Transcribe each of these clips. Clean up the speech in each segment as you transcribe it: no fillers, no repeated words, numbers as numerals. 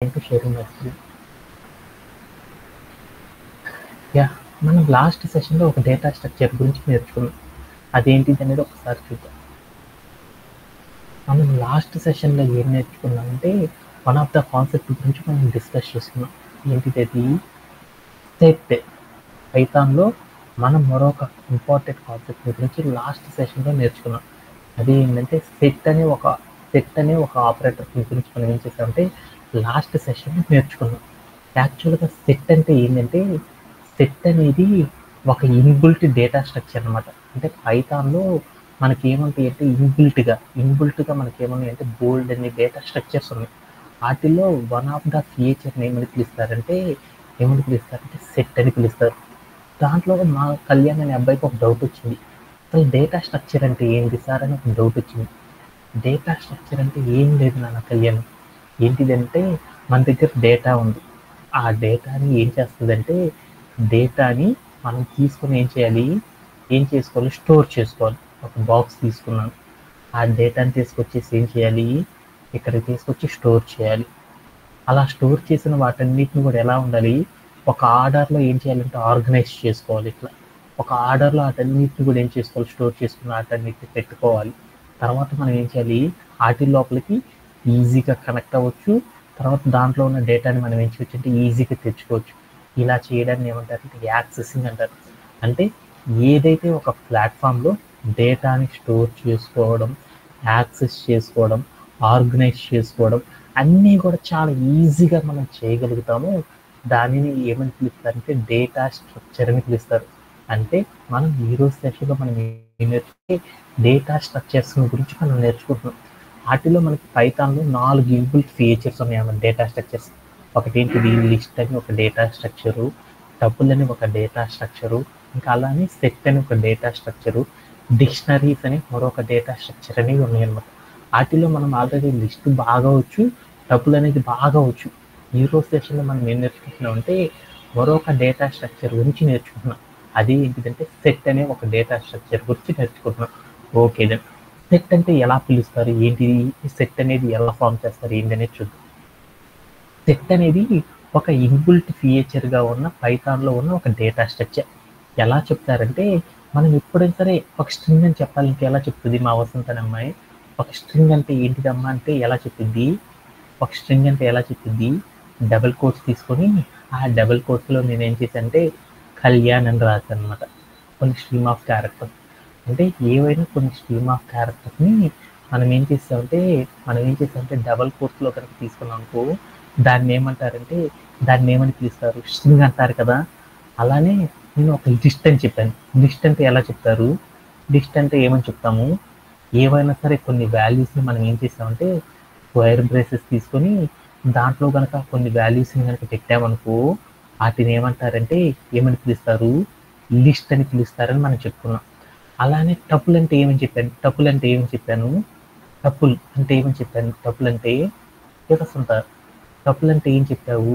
To sharing my screen. మనం last సెషన్లో ఒక డేటా స్ట్రక్చర్ గురించి నేర్చుకున్నాం. అదేంటిది అనేది ఒకసారి చూద్దాం. మనం లాస్ట్ సెషన్లో ఏం నేర్చుకున్నామంటే వన్ ఆఫ్ ద కాన్సెప్ట్ గురించి మనం డిస్కస్ చేసుకున్నాం. ఏంటిది అది? సెట్. పైథాన్లో మనం మరొక ఇంపార్టెంట్ కాన్సెప్ట్ గురించి లాస్ట్ సెషన్లో నేర్చుకున్నాం. అది ఏంటంటే సెట్ అనే ఒక ఆపరేటర్ గురించి మనం ఏం చేసామంటే లాస్ట్ సెషన్లో నేర్చుకున్నాం. యాక్చువల్గా సెట్ అంటే ఏంటంటే సెట్ అనేది ఒక ఇన్బిల్ట్ డేటా స్ట్రక్చర్ అనమాట. అంటే పైథాన్లో మనకి ఏముంటాయి అంటే ఇన్బిల్ట్గా మనకి ఏమున్నాయి అంటే బోల్డ్ అనే డేటా స్ట్రక్చర్స్ ఉన్నాయి. వాటిల్లో వన్ ఆఫ్ ద ఫీచర్ని ఏమని పిలుస్తారంటే సెట్ అని పిలుస్తారు. దాంట్లో మా కళ్యాణ్ అనే అబ్బాయికి ఒక డౌట్ వచ్చింది. అసలు డేటా స్ట్రక్చర్ అంటే ఏంటి సార్ అని ఒక డౌట్ వచ్చింది. డేటా స్ట్రక్చర్ అంటే ఏం లేదు నాన్న కళ్యాణ్, ఏంటిదంటే మన దగ్గర డేటా ఉంది. ఆ డేటాని ఏం చేస్తుందంటే డేటాని మనం తీసుకొని ఏం చేసుకోవాలి, స్టోర్ చేసుకోవాలి. ఒక బాక్స్ తీసుకున్నాను, ఆ డేటాని తీసుకొచ్చేసి ఏం చేయాలి, ఇక్కడికి తీసుకొచ్చి స్టోర్ చేయాలి. అలా స్టోర్ చేసిన వాటన్నిటిని కూడా ఎలా ఉండాలి, ఒక ఆర్డర్లో ఏం చేయాలంటే ఆర్గనైజ్ చేసుకోవాలి. ఇట్లా ఒక ఆర్డర్లో వాటన్నిటిని కూడా ఏం చేసుకోవాలి, స్టోర్ చేసుకున్న వాటన్నిటిని పెట్టుకోవాలి. తర్వాత మనం ఏం చేయాలి, వాటి లోపలికి ఈజీగా కనెక్ట్ అవ్వచ్చు. తర్వాత దాంట్లో ఉన్న డేటాని మనం ఏం చేయొచ్చు అంటే ఈజీగా తెచ్చుకోవచ్చు. ఇలా చేయడాన్ని ఏమంటారంటే యాక్సెసింగ్ అంటారు. అంటే ఏదైతే ఒక ప్లాట్ఫామ్లో డేటాని స్టోర్ చేసుకోవడం, యాక్సెస్ చేసుకోవడం, ఆర్గనైజ్ చేసుకోవడం అన్నీ కూడా చాలా ఈజీగా మనం చేయగలుగుతాము. దానిని ఏమని పిలుస్తారంటే డేటా స్ట్రక్చర్ అని పిలుస్తారు. అంటే మనం ఈరోజు సెషన్లో మనం ఏం నేర్చుకుంటే డేటా స్ట్రక్చర్స్ గురించి మనం నేర్చుకుంటున్నాం. వాటిలో మనకి పైథాన్లో 4 ఇన్బిల్ట్ ఫీచర్స్ ఉన్నాయన్నమాట డేటా స్ట్రక్చర్స్. ఒకటి ఏంటిది, లిస్ట్ అని ఒక డేటా స్ట్రక్చరు, టపుల్ అని ఒక డేటా స్ట్రక్చరు, ఇంకా అలానే సెట్ అని ఒక డేటా స్ట్రక్చరు, డిక్షనరీస్ అని మరొక డేటా స్ట్రక్చర్ అనేవి ఉన్నాయన్నమాట. వాటిలో మనం ఆల్రెడీ లిస్ట్ బాగా వచ్చు, టపుల్ అనేది బాగా వచ్చు. ఈరోజు సెషన్లో మనం ఏం నేర్చుకుంటున్నాం అంటే మరొక డేటా స్ట్రక్చర్ గురించి నేర్చుకుంటున్నాం. అది ఏంటిదంటే సెట్ అనే ఒక డేటా స్ట్రక్చర్ గురించి నేర్చుకుంటున్నాం. ఓకే దెన్, సెట్ అంటే ఎలా పిలుస్తారు, ఏంటిది, ఈ సెట్ అనేది ఎలా ఫామ్ చేస్తారు ఏంటి అనేది చూద్దాం. సెట్ అనేది ఒక ఇన్బిల్ట్ ఫీచర్గా ఉన్న పైథాన్లో ఉన్న ఒక డేటా స్ట్రక్చర్. ఎలా చెప్తారంటే మనం ఎప్పుడైనా సరే ఒక స్ట్రింగ్ అని చెప్పాలంటే ఎలా చెప్తుంది మా వసంత అనే అమ్మాయి, ఒక స్ట్రింగ్ అంటే ఏంటిదమ్మా అంటే ఎలా చెప్పింది, ఒక స్ట్రింగ్ అంటే ఎలా చెప్పింది, డబుల్ కోట్స్ తీసుకొని ఆ డబుల్ కోట్స్లో నేను ఏం చేశానంటే కళ్యాణ్ అని రాశాను అనమాట. కొన్ని స్ట్రీమ్ ఆఫ్ క్యారెక్టర్స్ అంటే ఏవైనా కొన్ని స్ట్రీమ్ ఆఫ్ క్యారెక్టర్స్ని మనం ఏం చేస్తామంటే డబల్ కోట్స్లో కనుక తీసుకున్నాం అనుకో దాన్ని ఏమని పిలుస్తారు, స్ట్రింగ్ అంటారు కదా. అలానే నేను ఒక లిస్ట్ అని చెప్పాను. లిస్ట్ అంటే ఎలా చెప్తారు, లిస్ట్ అంటే ఏమని చెప్తాము, ఏవైనా సరే కొన్ని వాల్యూస్ని మనం ఏం చేస్తామంటే స్క్వేర్ బ్రేసెస్ తీసుకొని దాంట్లో కనుక కొన్ని వాల్యూస్ని కనుక పెట్టామనుకో వాటిని ఏమని పిలుస్తారు, లిస్ట్ అని పిలుస్తారని మనం చెప్పుకున్నాం. అలానే టపుల్ అంటే ఏమని చెప్పాను, టపుల్ అంటే ఏమని చెప్పాను టపుల్ అంటే ఏం చెప్పావు,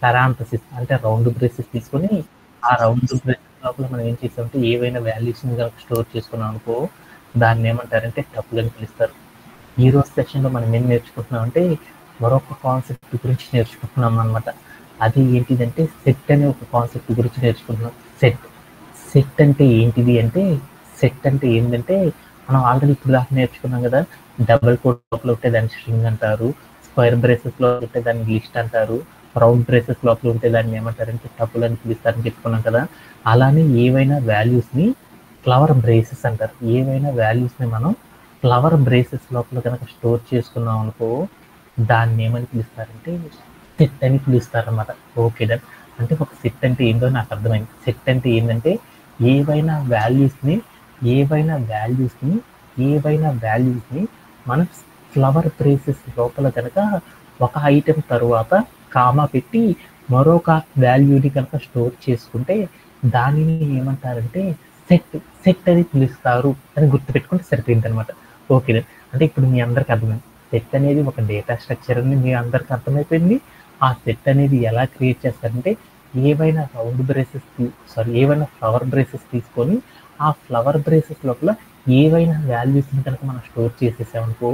పారాంథసిస్ అంటే రౌండ్ బ్రేసెస్ తీసుకొని ఆ రౌండ్ బ్రేసెస్ లోపల మనం ఏం చేసామంటే ఏవైనా వాల్యూస్ని కనుక స్టోర్ చేసుకున్నాం అనుకో దాన్ని ఏమంటారంటే టపుల్ అని పిలుస్తారు. ఈ రోజు సెషన్లో మనం ఏం నేర్చుకుంటున్నాం అంటే మరొక కాన్సెప్ట్ గురించి నేర్చుకుంటున్నాం అనమాట. అది ఏంటిదంటే సెట్ అనే ఒక కాన్సెప్ట్ గురించి నేర్చుకుంటున్నాం. సెట్ అంటే ఏంటంటే మనం ఆల్రెడీ ఇప్పుడు దాకా నేర్చుకున్నాం కదా, డబుల్ కోట్ లోపల ఉంటే దాన్ని స్ట్రింగ్ అంటారు, స్క్వేర్ బ్రేసెస్ లో ఉంటే దాన్ని లిస్ట్ అంటారు, రౌండ్ బ్రేసెస్ లోపల ఉంటే దాన్ని ఏమంటారంటే టపుల్ అని పిలుస్తారని చెప్పుకున్నాం కదా. అలానే ఏవైనా వాల్యూస్ని ఫ్లవర్ బ్రేసెస్ అంటారు. ఏవైనా వాల్యూస్ని మనం ఫ్లవర్ బ్రేసెస్ లోపల కనుక స్టోర్ చేసుకున్నాం అనుకో దాన్ని ఏమని పిలుస్తారంటే సెట్ అని పిలుస్తారన్నమాట. Okay done. అంటే ఒక సెట్ అంటే ఏంటో నాకు అర్థమైంది. సెట్ అంటే ఏంటంటే ఏవైనా వాల్యూస్ని మనం ఫ్లవర్ బ్రేసెస్ లోపల కనుక ఒక ఐటెం తరువాత కామా పెట్టి మరొక వాల్యూని కనుక స్టోర్ చేసుకుంటే దానిని ఏమంటారంటే సెట్ అని పిలుస్తారు అని గుర్తుపెట్టుకుంటే సరిపోయింది అనమాట. ఓకే, అంటే ఇప్పుడు మీ అందరికి అర్థమైంది సెట్ అనేది ఒక డేటా స్ట్రక్చర్ అని మీ అందరికి అర్థమైపోయింది. ఆ సెట్ అనేది ఎలా క్రియేట్ చేస్తారంటే ఏవైనా ఫ్లవర్ బ్రేసెస్ తీసుకొని ఆ ఫ్లవర్ బ్రేసెస్ లోపల ఏవైనా వాల్యూస్ని కనుక మనం స్టోర్ చేసేసామనుకో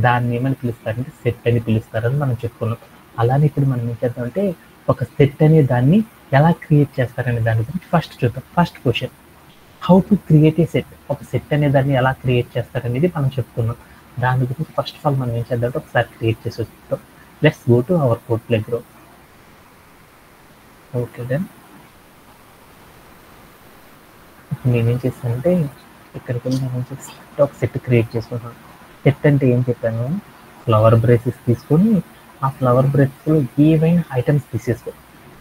దాన్ని ఏమని పిలుస్తారంటే సెట్ అని పిలుస్తారని మనం చెప్పుకున్నాం. అలానే ఇప్పుడు మనం ఏం చేద్దామంటే ఒక సెట్ అనే దాన్ని ఎలా క్రియేట్ చేస్తారనే దాని గురించి ఫస్ట్ చూద్దాం. First question, how to create a set. ఒక సెట్ అనే దాన్ని ఎలా క్రియేట్ చేస్తారనేది మనం చెప్పుకున్నాం. దాని గురించి ఫస్ట్ ఆఫ్ ఆల్ మనం ఏం చేద్దామంటే ఒకసారి క్రియేట్ చేసి వస్తాం. Let's go to our code playground. Okay then నేనేం చేస్తానంటే ఇక్కడికి వెళ్ళి నేను చేస్తే ఒక సెట్ క్రియేట్ చేసుకుంటాను. సెట్ అంటే ఏం చెప్పాను, ఫ్లవర్ బ్రేసెస్ తీసుకొని ఆ ఫ్లవర్ బ్రేసెస్లో ఏవైనా ఐటమ్స్ తీసేసుకో.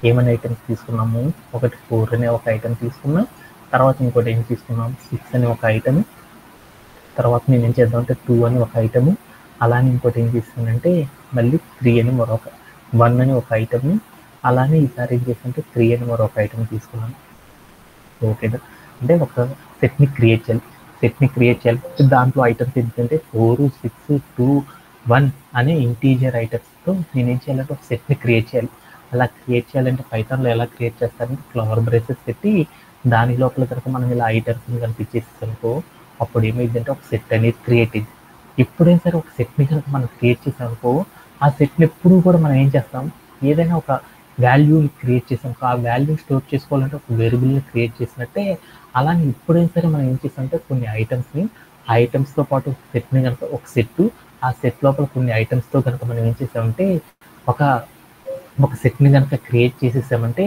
ఏమైనా ఐటమ్స్ తీసుకున్నాము, ఒకటి 4 అనే ఒక ఐటమ్ తీసుకున్నాం, తర్వాత ఇంకోటి ఏం తీసుకున్నాం 6 అనే ఒక ఐటమ్, తర్వాత నేను ఏం చేద్దామంటే 2 అని ఒక ఐటము, అలానే ఇంకోటి ఏం చేస్తానంటే మళ్ళీ 3 అని మరొక 1 అని ఒక ఐటమ్, అలానే ఈసారి ఏం చేస్తానంటే 3 అని మరొక ఐటమ్ తీసుకున్నాను. ఓకేనా, అంటే ఒక సెట్ని క్రియేట్ చేయాలి. సెట్ని క్రియేట్ చేయాలి దాంట్లో ఐటమ్స్ ఏంటంటే 4, 6, 2, 1 అనే ఇంటీజర్ ఐటమ్స్తో నేనేం చేయాలంటే ఒక సెట్ని క్రియేట్ చేయాలి. అలా క్రియేట్ చేయాలంటే పైథాన్లో ఎలా క్రియేట్ చేస్తారంటే ఫ్లవర్ బ్రేసెస్ పెట్టి దాని లోపల కనుక మనం ఇలా ఐటమ్స్ని కనిపించేసామనుకో అప్పుడు ఏమైందంటే ఒక సెట్ అనేది క్రియేట్ అయింది. ఎప్పుడైనా సరే ఒక సెట్ని కనుక మనం క్రియేట్ చేసామనుకో ఆ సెట్ని ఎప్పుడూ కూడా మనం ఏం చేస్తాం, ఏదైనా ఒక వాల్యూని క్రియేట్ చేసాం, ఆ వాల్యూ స్టోర్ చేసుకోవాలంటే ఒక వేరియబుల్ని క్రియేట్ చేసినట్టే అలానే ఎప్పుడైనా సరే మనం ఏం చేస్తామంటే కొన్ని ఐటమ్స్ని ఆ ఐటమ్స్తో పాటు సెట్ని కనుక ఒక సెట్ ఆ సెట్ లోపల కొన్ని ఐటమ్స్తో కనుక మనం ఏం చేసామంటే ఒక సెట్ని కనుక క్రియేట్ చేసేసామంటే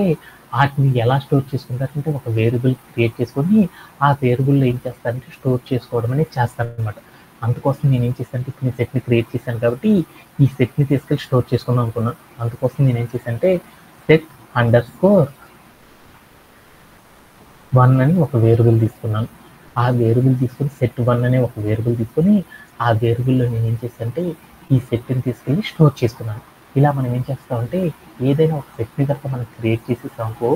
వాటిని ఎలా స్టోర్ చేసుకుంటారంటే ఒక వేరియబుల్ క్రియేట్ చేసుకొని ఆ వేరియబుల్లో ఏం చేస్తారంటే స్టోర్ చేసుకోవడం అనేది చేస్తారనమాట. అందుకోసం నేను ఏం చేశానంటే ఇప్పుడు నేను సెట్ని క్రియేట్ చేశాను కాబట్టి ఈ సెట్ని తీసుకెళ్ళి స్టోర్ చేసుకుందాం అనుకున్నాను. అందుకోసం నేను ఏం చేశానంటే సెట్ _1 అని ఒక వేరియబుల్ తీసుకున్నాను. ఆ వేరియబుల్ తీసుకొని సెట్ 1 అనే ఒక వేరియబుల్ తీసుకొని ఆ వేరియబుల్లో నేను ఏం చేశానంటే ఈ సెట్ని తీసుకెళ్ళి స్టోర్ చేసుకున్నాను. ఇలా మనం ఏం చేస్తామంటే ఏదైనా ఒక సెట్ని కనుక మనం క్రియేట్ చేసేసామనుకో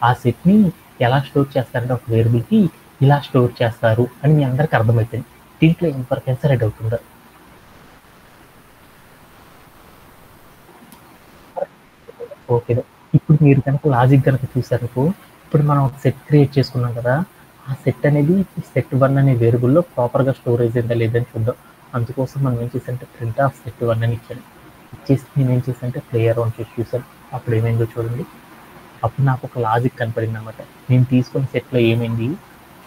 ఆ సెట్ని ఎలా స్టోర్ చేస్తారంటే ఒక వేరియబుల్కి ఇలా స్టోర్ చేస్తారు అని మీ అందరికి అర్థమవుతుంది. దీంట్లో ఇంతవరకు రెడీ అవుతుందా? ఓకే, ఇప్పుడు మీరు కనుక లాజిక్ కనుక చూసారనుకో ఇప్పుడు మనం ఒక సెట్ క్రియేట్ చేసుకున్నాం కదా, ఆ సెట్ అనేది సెట్ 1 అనే వేరియబుల్లో ప్రాపర్గా స్టోరేజ్ అయిందా లేదని చూద్దాం. అందుకోసం మనం ఏం చేసామంటే ప్రింట్ ఆఫ్ సెట్ 1 అని ఇచ్చాను. ఇచ్చేసి నేను ఏం చేశానంటే ప్లేయర్ ఆన్ చేసి చూసాను. అప్పుడు ఏమైందో చూడండి. అప్పుడు నాకు ఒక లాజిక్ కనపడింది అనమాట. నేను తీసుకున్న సెట్లో ఏమైంది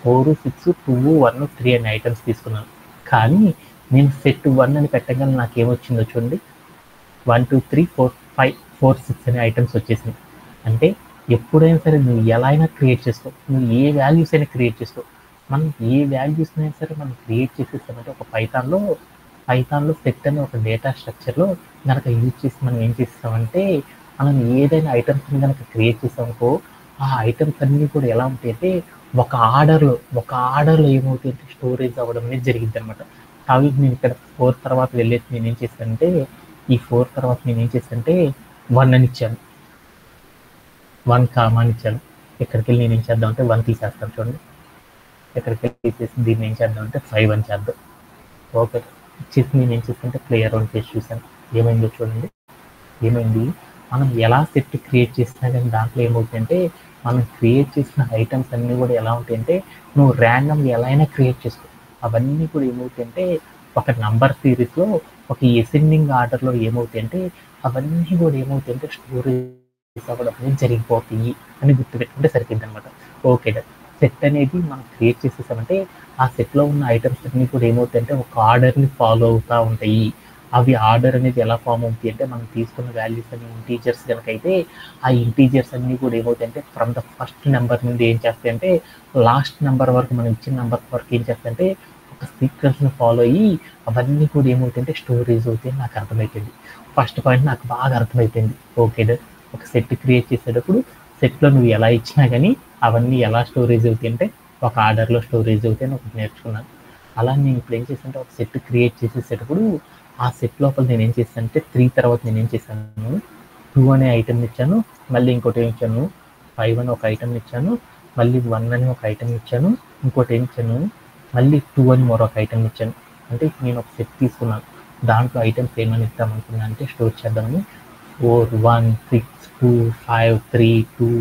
4, 6, 2, 1, 3 అనే ఐటమ్స్ తీసుకున్నాను. కానీ నేను సెట్ 1 అని పెట్టగానే నాకు ఏమొచ్చిందో చూడండి, 1, 2, 3, 4, 5, 4, 6 అనే ఐటమ్స్ వచ్చేసింది. అంటే ఎప్పుడైనా సరే నువ్వు ఎలా అయినా క్రియేట్ చేసుకో, నువ్వు ఏ వాల్యూస్ అయినా క్రియేట్ చేసుకో, మనం ఏ వాల్యూస్ అయినా సరే మనం క్రియేట్ చేసేస్తామంటే ఒక పైథాన్లో సెట్ అనే ఒక డేటా స్ట్రక్చర్లో కనుక యూజ్ చేసి మనం ఏం చేస్తామంటే మనం ఏదైనా ఐటమ్స్ని కనుక క్రియేట్ చేసామనుకో ఆ ఐటమ్స్ అన్నీ కూడా ఎలా ఉంటాయంటే ఒక ఆర్డర్లో ఏమవుతాయంటే స్టోరేజ్ అవ్వడం అనేది జరిగింది అనమాట. అవి నేను ఇక్కడ 4 తర్వాత వెళ్ళేసి నేను ఏం చేశానంటే ఈ 4 తర్వాత నేను ఏం చేశానంటే 1 అని ఇచ్చాను, 1 కామా అని ఇచ్చాను. ఇక్కడికి వెళ్ళి నేను ఏం చేద్దామంటే 1 తీసేస్తాను చూడండి. ఇక్కడికి వెళ్ళి తీసేసి దీన్ని ఏం చేద్దామంటే 5 అని చేద్దాం. ఓకే, ఇచ్చేసి నేను ఏం చేస్తానంటే ప్లేయర్ ఆన్ చేసి చూశాను. ఏమైందో చూడండి. ఏమైంది, మనం ఎలా సెట్ క్రియేట్ చేసినా కానీ దాంట్లో ఏమవుతుందంటే మనం క్రియేట్ చేసిన ఐటమ్స్ అన్నీ కూడా ఎలా ఉంటాయంటే నువ్వు ర్యాండమ్ ఎలా అయినా క్రియేట్ చేసుకో, అవన్నీ కూడా ఏమవుతాయంటే ఒక నంబర్ సిరీస్లో ఒక ఎసెండింగ్ ఆర్డర్లో ఏమవుతాయంటే అవన్నీ కూడా ఏమవుతాయంటే స్టోరేజ్ అవ్వడం అనేది జరిగిపోతాయి అని గుర్తుపెట్టుకుంటే సరిపోయింది అనమాట. ఓకే, సెట్ అనేది మనం క్రియేట్ చేసేసామంటే ఆ సెట్లో ఉన్న ఐటమ్స్ అన్నీ కూడా ఏమవుతాయంటే ఒక ఆర్డర్ని ఫాలో అవుతూ ఉంటాయి. అవి ఆర్డర్ అనేది ఎలా ఫామ్ అవుతాయి అంటే మనం తీసుకున్న వాల్యూస్ అన్ని ఇంటీజర్స్ కనుక అయితే ఆ ఇంటీజర్స్ అన్నీ కూడా ఏమవుతాయంటే ఫ్రమ్ ద ఫస్ట్ నెంబర్ నుండి ఏం చేస్తాయంటే లాస్ట్ నెంబర్ వరకు మనం ఇచ్చిన నెంబర్ వరకు ఏం చేస్తాయంటే ఒక సీక్వెన్స్ని ఫాలో అయ్యి అవన్నీ కూడా ఏమవుతాయంటే స్టోరేజ్ అవుతాయి అని నాకు అర్థమైపోయింది. ఫస్ట్ పాయింట్ నాకు బాగా అర్థమైపోయింది. ఓకే, ఒక సెట్ క్రియేట్ చేసేటప్పుడు సెట్లో నువ్వు ఎలా ఇచ్చినా కానీ అవన్నీ ఎలా స్టోరేజ్ అవుతాయి అంటే ఒక ఆర్డర్లో స్టోరేజ్ అవుతాయి అని ఒకటి నేర్చుకున్నాను. అలా నేను ఇప్పుడు ఏం చేశానంటే ఒక సెట్ క్రియేట్ చేసేటప్పుడు ఆ సెట్ లోపల నేను ఏం చేశానంటే 3 తర్వాత నేను ఏం చేశాను 2 అనే ఐటమ్ ఇచ్చాను, మళ్ళీ ఇంకోటి ఏమి ఇచ్చాను 5 అని ఒక ఐటమ్ ఇచ్చాను, మళ్ళీ 1 అని ఒక ఐటమ్ ఇచ్చాను, ఇంకోటి ఏమి ఇచ్చాను మళ్ళీ 2 అని మరొక ఐటమ్ ఇచ్చాను. అంటే నేను ఒక సెట్ తీసుకున్నాను, దాంట్లో ఐటమ్స్ ఏమని ఇద్దాం అనుకున్నా అంటే స్టోర్ చేద్దామని 4, 1, 6, 2, 5, 3, 2,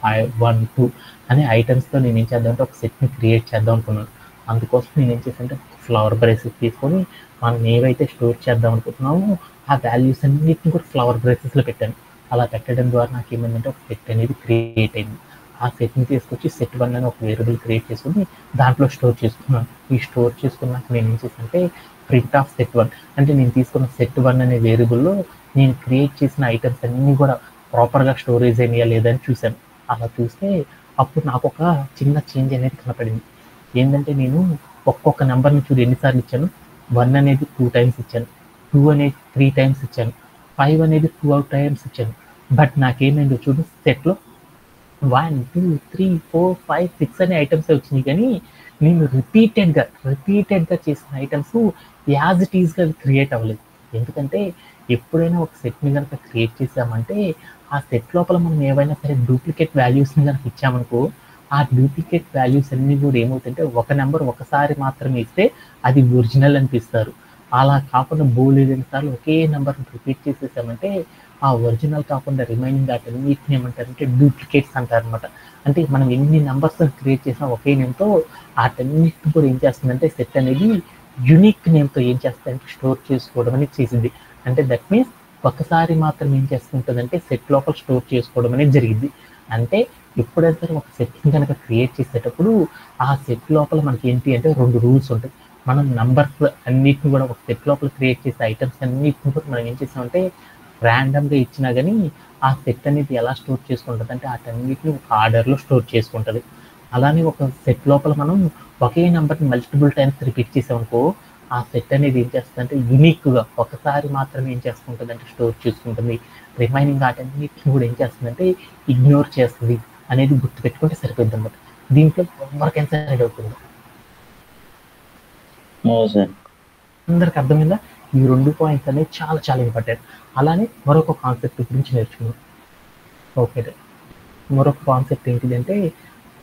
5, 1, 2 అనే ఐటమ్స్తో నేను ఏం చేద్దామంటే ఒక సెట్ని క్రియేట్ చేద్దాం అనుకున్నాను. అందుకోసం నేను ఏం చేశానంటే ఫ్లవర్ బ్రేసెస్ తీసుకొని మనం ఏవైతే స్టోర్ చేద్దాం అనుకుంటున్నామో ఆ వాల్యూస్ అన్నిటిని కూడా ఫ్లవర్ బ్రేసెస్లో పెట్టాను. అలా పెట్టడం ద్వారా నాకు ఏమైందంటే ఒక సెట్ అనేది క్రియేట్ అయింది. ఆ సెట్ని తీసుకొచ్చి సెట్ 1 అని ఒక వేరియబుల్ క్రియేట్ చేసుకుని దాంట్లో స్టోర్ చేసుకున్నాను. ఈ స్టోర్ చేసుకున్నాక నేను ఏం చేశానంటే ప్రింట్ ఆఫ్ సెట్ 1 అంటే నేను తీసుకున్న సెట్ 1 అనే వేరియబుల్లో నేను క్రియేట్ చేసిన ఐటమ్స్ అన్నీ కూడా ప్రాపర్గా స్టోరేజ్ అయినాయా లేదా అని చూశాను. అలా చూస్తే అప్పుడు నాకు ఒక చిన్న చేంజ్ అనేది కనపడింది. ఏంటంటే నేను ఒక్కొక్క నెంబర్ని చూడు ఎన్నిసార్లు ఇచ్చాను. 1 అనేది 2 టైమ్స్ ఇచ్చాను, 2 అనేది 3 టైమ్స్ ఇచ్చాను, 5 అనేది 2 టైమ్స్ ఇచ్చాను. బట్ నాకేమైందో చూడు, సెట్లో 1 2 3 4 5 6 అనే ఐటమ్స్ వచ్చినాయి, కానీ నేను రిపీటెడ్గా చేసిన ఐటమ్స్ యాజ్ ఇట్ ఈస్గా క్రియేట్ అవ్వలేదు. ఎందుకంటే ఎప్పుడైనా ఒక సెట్ని కనుక క్రియేట్ చేసామంటే ఆ సెట్ లోపల మనం ఏవైనా సరే డూప్లికేట్ వాల్యూస్ని కనుక ఇచ్చామనుకో, ఆ డూప్లికేట్ వాల్యూస్ అన్నీ కూడా ఏమవుతుంటే ఒక నెంబర్ ఒకసారి మాత్రమే ఇస్తే అది ఒరిజినల్ అనిపిస్తారు. అలా కాకుండా బోలెడన్ని సార్లు ఒకే నెంబర్ని రిపీట్ చేసేసామంటే ఆ ఒరిజినల్ కాకుండా రిమైనింగ్ వాటన్నిటిని ఏమంటారంటే డూప్లికేట్స్ అంటారనమాట. అంటే మనం ఎన్ని నెంబర్స్ క్రియేట్ చేసినా ఒకే నేమ్తో వాటన్నిటిని కూడా ఏం చేస్తుందంటే సెట్ అనేది యునిక్ నేమ్తో ఏం చేస్తాయంటే స్టోర్ చేసుకోవడం అనేది చేసింది. అంటే దట్ మీన్స్ ఒక్కసారి మాత్రం ఏం చేస్తుంటుందంటే సెట్ లోపల స్టోర్ చేసుకోవడం అనేది జరిగింది. అంటే ఎప్పుడైతే సరే ఒక సెట్ని కనుక క్రియేట్ చేసేటప్పుడు ఆ సెట్ లోపల మనకి ఏంటి అంటే 2 రూల్స్ ఉంటాయి. మనం నంబర్స్ అన్నిటిని కూడా ఒక సెట్ లోపల క్రియేట్ చేసే ఐటమ్స్ అన్నిటిని కూడా మనం ఏం చేసామంటే ర్యాండమ్గా ఇచ్చినా కానీ ఆ సెట్ అనేది ఎలా స్టోర్ చేసుకుంటుంది అంటే వాటన్నిటిని ఒక ఆర్డర్లో స్టోర్ చేసుకుంటుంది. అలానే ఒక సెట్ లోపల మనం ఒకే నెంబర్ని మల్టిపుల్ టైమ్స్ రిపీట్ చేసామనుకో ఆ సెట్ అనేది ఏం చేస్తుందంటే యూనిక్గా ఒకసారి మాత్రమే ఏం చేసుకుంటుంది అంటే స్టోర్ చేసుకుంటుంది. రిమైనింగ్ వాటన్నిటిని కూడా ఏం చేస్తుందంటే ఇగ్నోర్ చేస్తుంది అనేది గుర్తుపెట్టుకుంటే సరిపోద్ది అనమాట. దీంట్లో ఎవరికైనా సరే డౌట్ ఉందా? అందరికి అర్థమైందా? ఈ 2 పాయింట్స్ అనేవి చాలా చాలా ఇంపార్టెంట్. అలానే మరొక కాన్సెప్ట్ గురించి నేర్చుకున్నాం. ఓకే, మరొక కాన్సెప్ట్ ఏంటిదంటే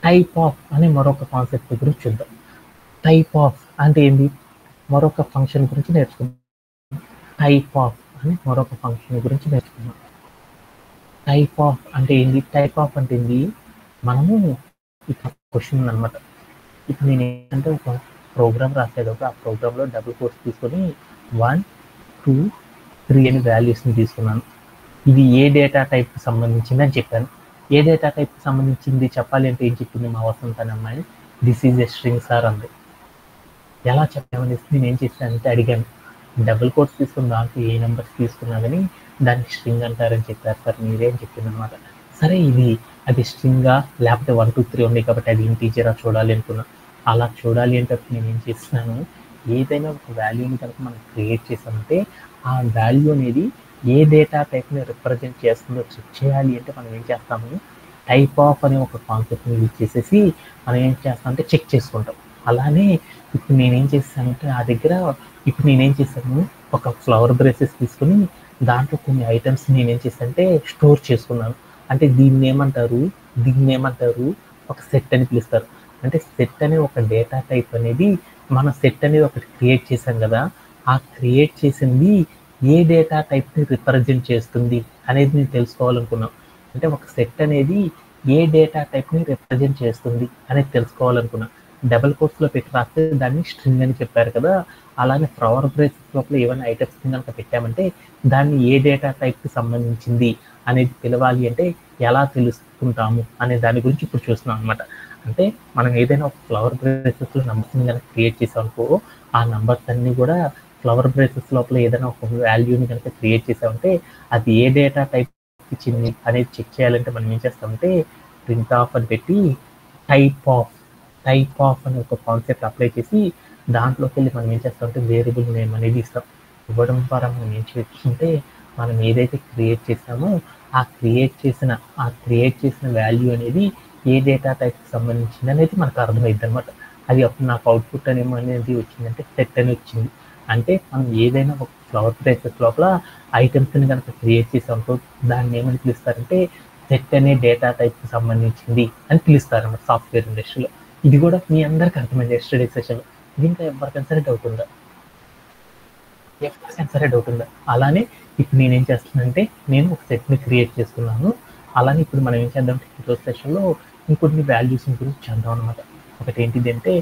టైప్ ఆఫ్ అనే మరొక కాన్సెప్ట్ గురించి చూద్దాం. టైప్ ఆఫ్ అంటే ఏంటి? మరొక ఫంక్షన్ గురించి నేర్చుకుందాం. టైప్ ఆఫ్ అని మరొక ఫంక్షన్ గురించి నేర్చుకున్నాం. టైప్ ఆఫ్ అంటే ఏంటి? టైప్ ఆఫ్ అంటే ఏంటి? మనము ఇక్కడ క్వశ్చన్ ఉందన్నమాట. ఇప్పుడు నేను ఏంటంటే ఒక ప్రోగ్రామ్ రాసేటప్పుడు ఆ ప్రోగ్రాంలో డబుల్ కోట్స్ తీసుకొని 1 2 3 అని వాల్యూస్ని తీసుకున్నాను. ఇది ఏ డేటా టైప్కి సంబంధించింది అని చెప్పాను. ఏ డేటా టైప్కి సంబంధించింది చెప్పాలి అంటే ఏం చెప్పింది మా వసంత అనే అమ్మాయి? This is a string sir అంది. ఎలా చెప్పామనేసి నేను ఏం చేశానంటే అడిగాను. డబుల్ కోట్స్ తీసుకున్న దాంట్లో ఏ నెంబర్స్ తీసుకున్నా కానీ దాన్ని స్ట్రింగ్ అంటారని చెప్పారు సార్ మీరే అని చెప్పింది అనమాట. సరే అది స్ట్రింగా లేకపోతే 1 2 3 ఉన్నాయి కాబట్టి అది ఇంటీజరా చూడాలి అనుకున్నా. అలా చూడాలి అంటే నేను ఏం చేస్తున్నాను, ఏదైనా ఒక వాల్యూని కనుక మనం క్రియేట్ చేసామంటే ఆ వాల్యూ అనేది ఏ డేటా టైప్ని రిప్రజెంట్ చేస్తుందో చెక్ చేయాలి అంటే మనం ఏం చేస్తాము, టైప్ ఆఫ్ అనే ఒక కాన్సెప్ట్ని యూజ్ చేసేసి మనం ఏం చేస్తామంటే చెక్ చేసుకుంటాం. అలానే ఇప్పుడు నేనేం చేస్తానంటే ఇప్పుడు నేనేం చేశాను, ఒక ఫ్లవర్ బ్రేసెస్ తీసుకుని దాంట్లో కొన్ని ఐటమ్స్ నేనేం చేశానంటే స్టోర్ చేసుకున్నాను. అంటే దీన్ని ఏమంటారు ఒక సెట్ అని పిలుస్తారు. అంటే సెట్ అనే ఒక డేటా టైప్ అనేది మన సెట్ అనేది ఒకటి క్రియేట్ చేశాం కదా, ఆ క్రియేట్ చేసింది ఏ డేటా టైప్ని రిప్రజెంట్ చేస్తుంది అనేది నేను తెలుసుకోవాలనుకున్నాను. అంటే ఒక సెట్ అనేది ఏ డేటా టైప్ని రిప్రజెంట్ చేస్తుంది అనేది తెలుసుకోవాలనుకున్నాను. డబుల్ కోట్స్లో పెట్టి రాస్తే దాన్ని స్ట్రింగ్ అని చెప్పారు కదా, అలానే ఫ్లవర్ బ్రేసెస్ లోపల ఏమైనా ఐటమ్స్ కనుక పెట్టామంటే దాన్ని ఏ డేటా టైప్కి సంబంధించింది అనేది తెలవాలి అంటే ఎలా తెలుసుకుంటాము అనే దాని గురించి ఇప్పుడు చూస్తున్నాం అనమాట. అంటే మనం ఏదైనా ఒక ఫ్లవర్ బ్రేసెస్లో నంబర్స్ని కనుక క్రియేట్ చేసామనుకో ఆ నంబర్స్ అన్నీ కూడా ఫ్లవర్ బ్రేసెస్ లోపల ఏదైనా ఒక వాల్యూని కనుక క్రియేట్ చేసామంటే అది ఏ డేటా టైప్ ఇచ్చింది అనేది చెక్ చేయాలంటే మనం ఏం చేస్తామంటే ప్రింట్ ఆఫ్ అని పెట్టి టైప్ ఆఫ్ అనే ఒక కాన్సెప్ట్ అప్లై చేసి దాంట్లోకి వెళ్ళి మనం ఏం చేస్తామంటే వేరియబుల్ నేమ్ అనేది ఇస్తాం. ఇవ్వడం ద్వారా మనం ఏం చేసుకుంటే మనం ఏదైతే క్రియేట్ చేసామో ఆ క్రియేట్ చేసిన వాల్యూ అనేది ఏ డేటా టైప్కి సంబంధించింది అనేది మనకు అర్థమైంది అనమాట. అది అప్పుడు నాకు అవుట్పుట్ అనేది వచ్చిందంటే సెట్ అని వచ్చింది. అంటే మనం ఏదైనా ఒక ఫ్లవర్ బ్రేసెస్ లోపల ఐటమ్స్ని కనుక క్రియేట్ చేసామనుకో దాన్ని ఏమని పిలుస్తారంటే సెట్ అనే డేటా టైప్కి సంబంధించింది అని పిలుస్తారన్నమాట సాఫ్ట్వేర్ ఇండస్ట్రీలో. ఇది కూడా మీ అందరికి అర్థమైంది ఎస్టర్డే సెషన్లో. దీంట్లో ఎవరికైనా సరే డౌట్ ఉందా? అలానే ఇప్పుడు నేనేం చేస్తున్నానంటే నేను ఒక సెట్ని క్రియేట్ చేసుకున్నాను. అలానే ఇప్పుడు మనం ఏం చేద్దామంటే ఈరోజు సెషన్లో ఇంకొన్ని వాల్యూస్ గురించి చేద్దాం అనమాట. ఒకటి ఏంటిదంటే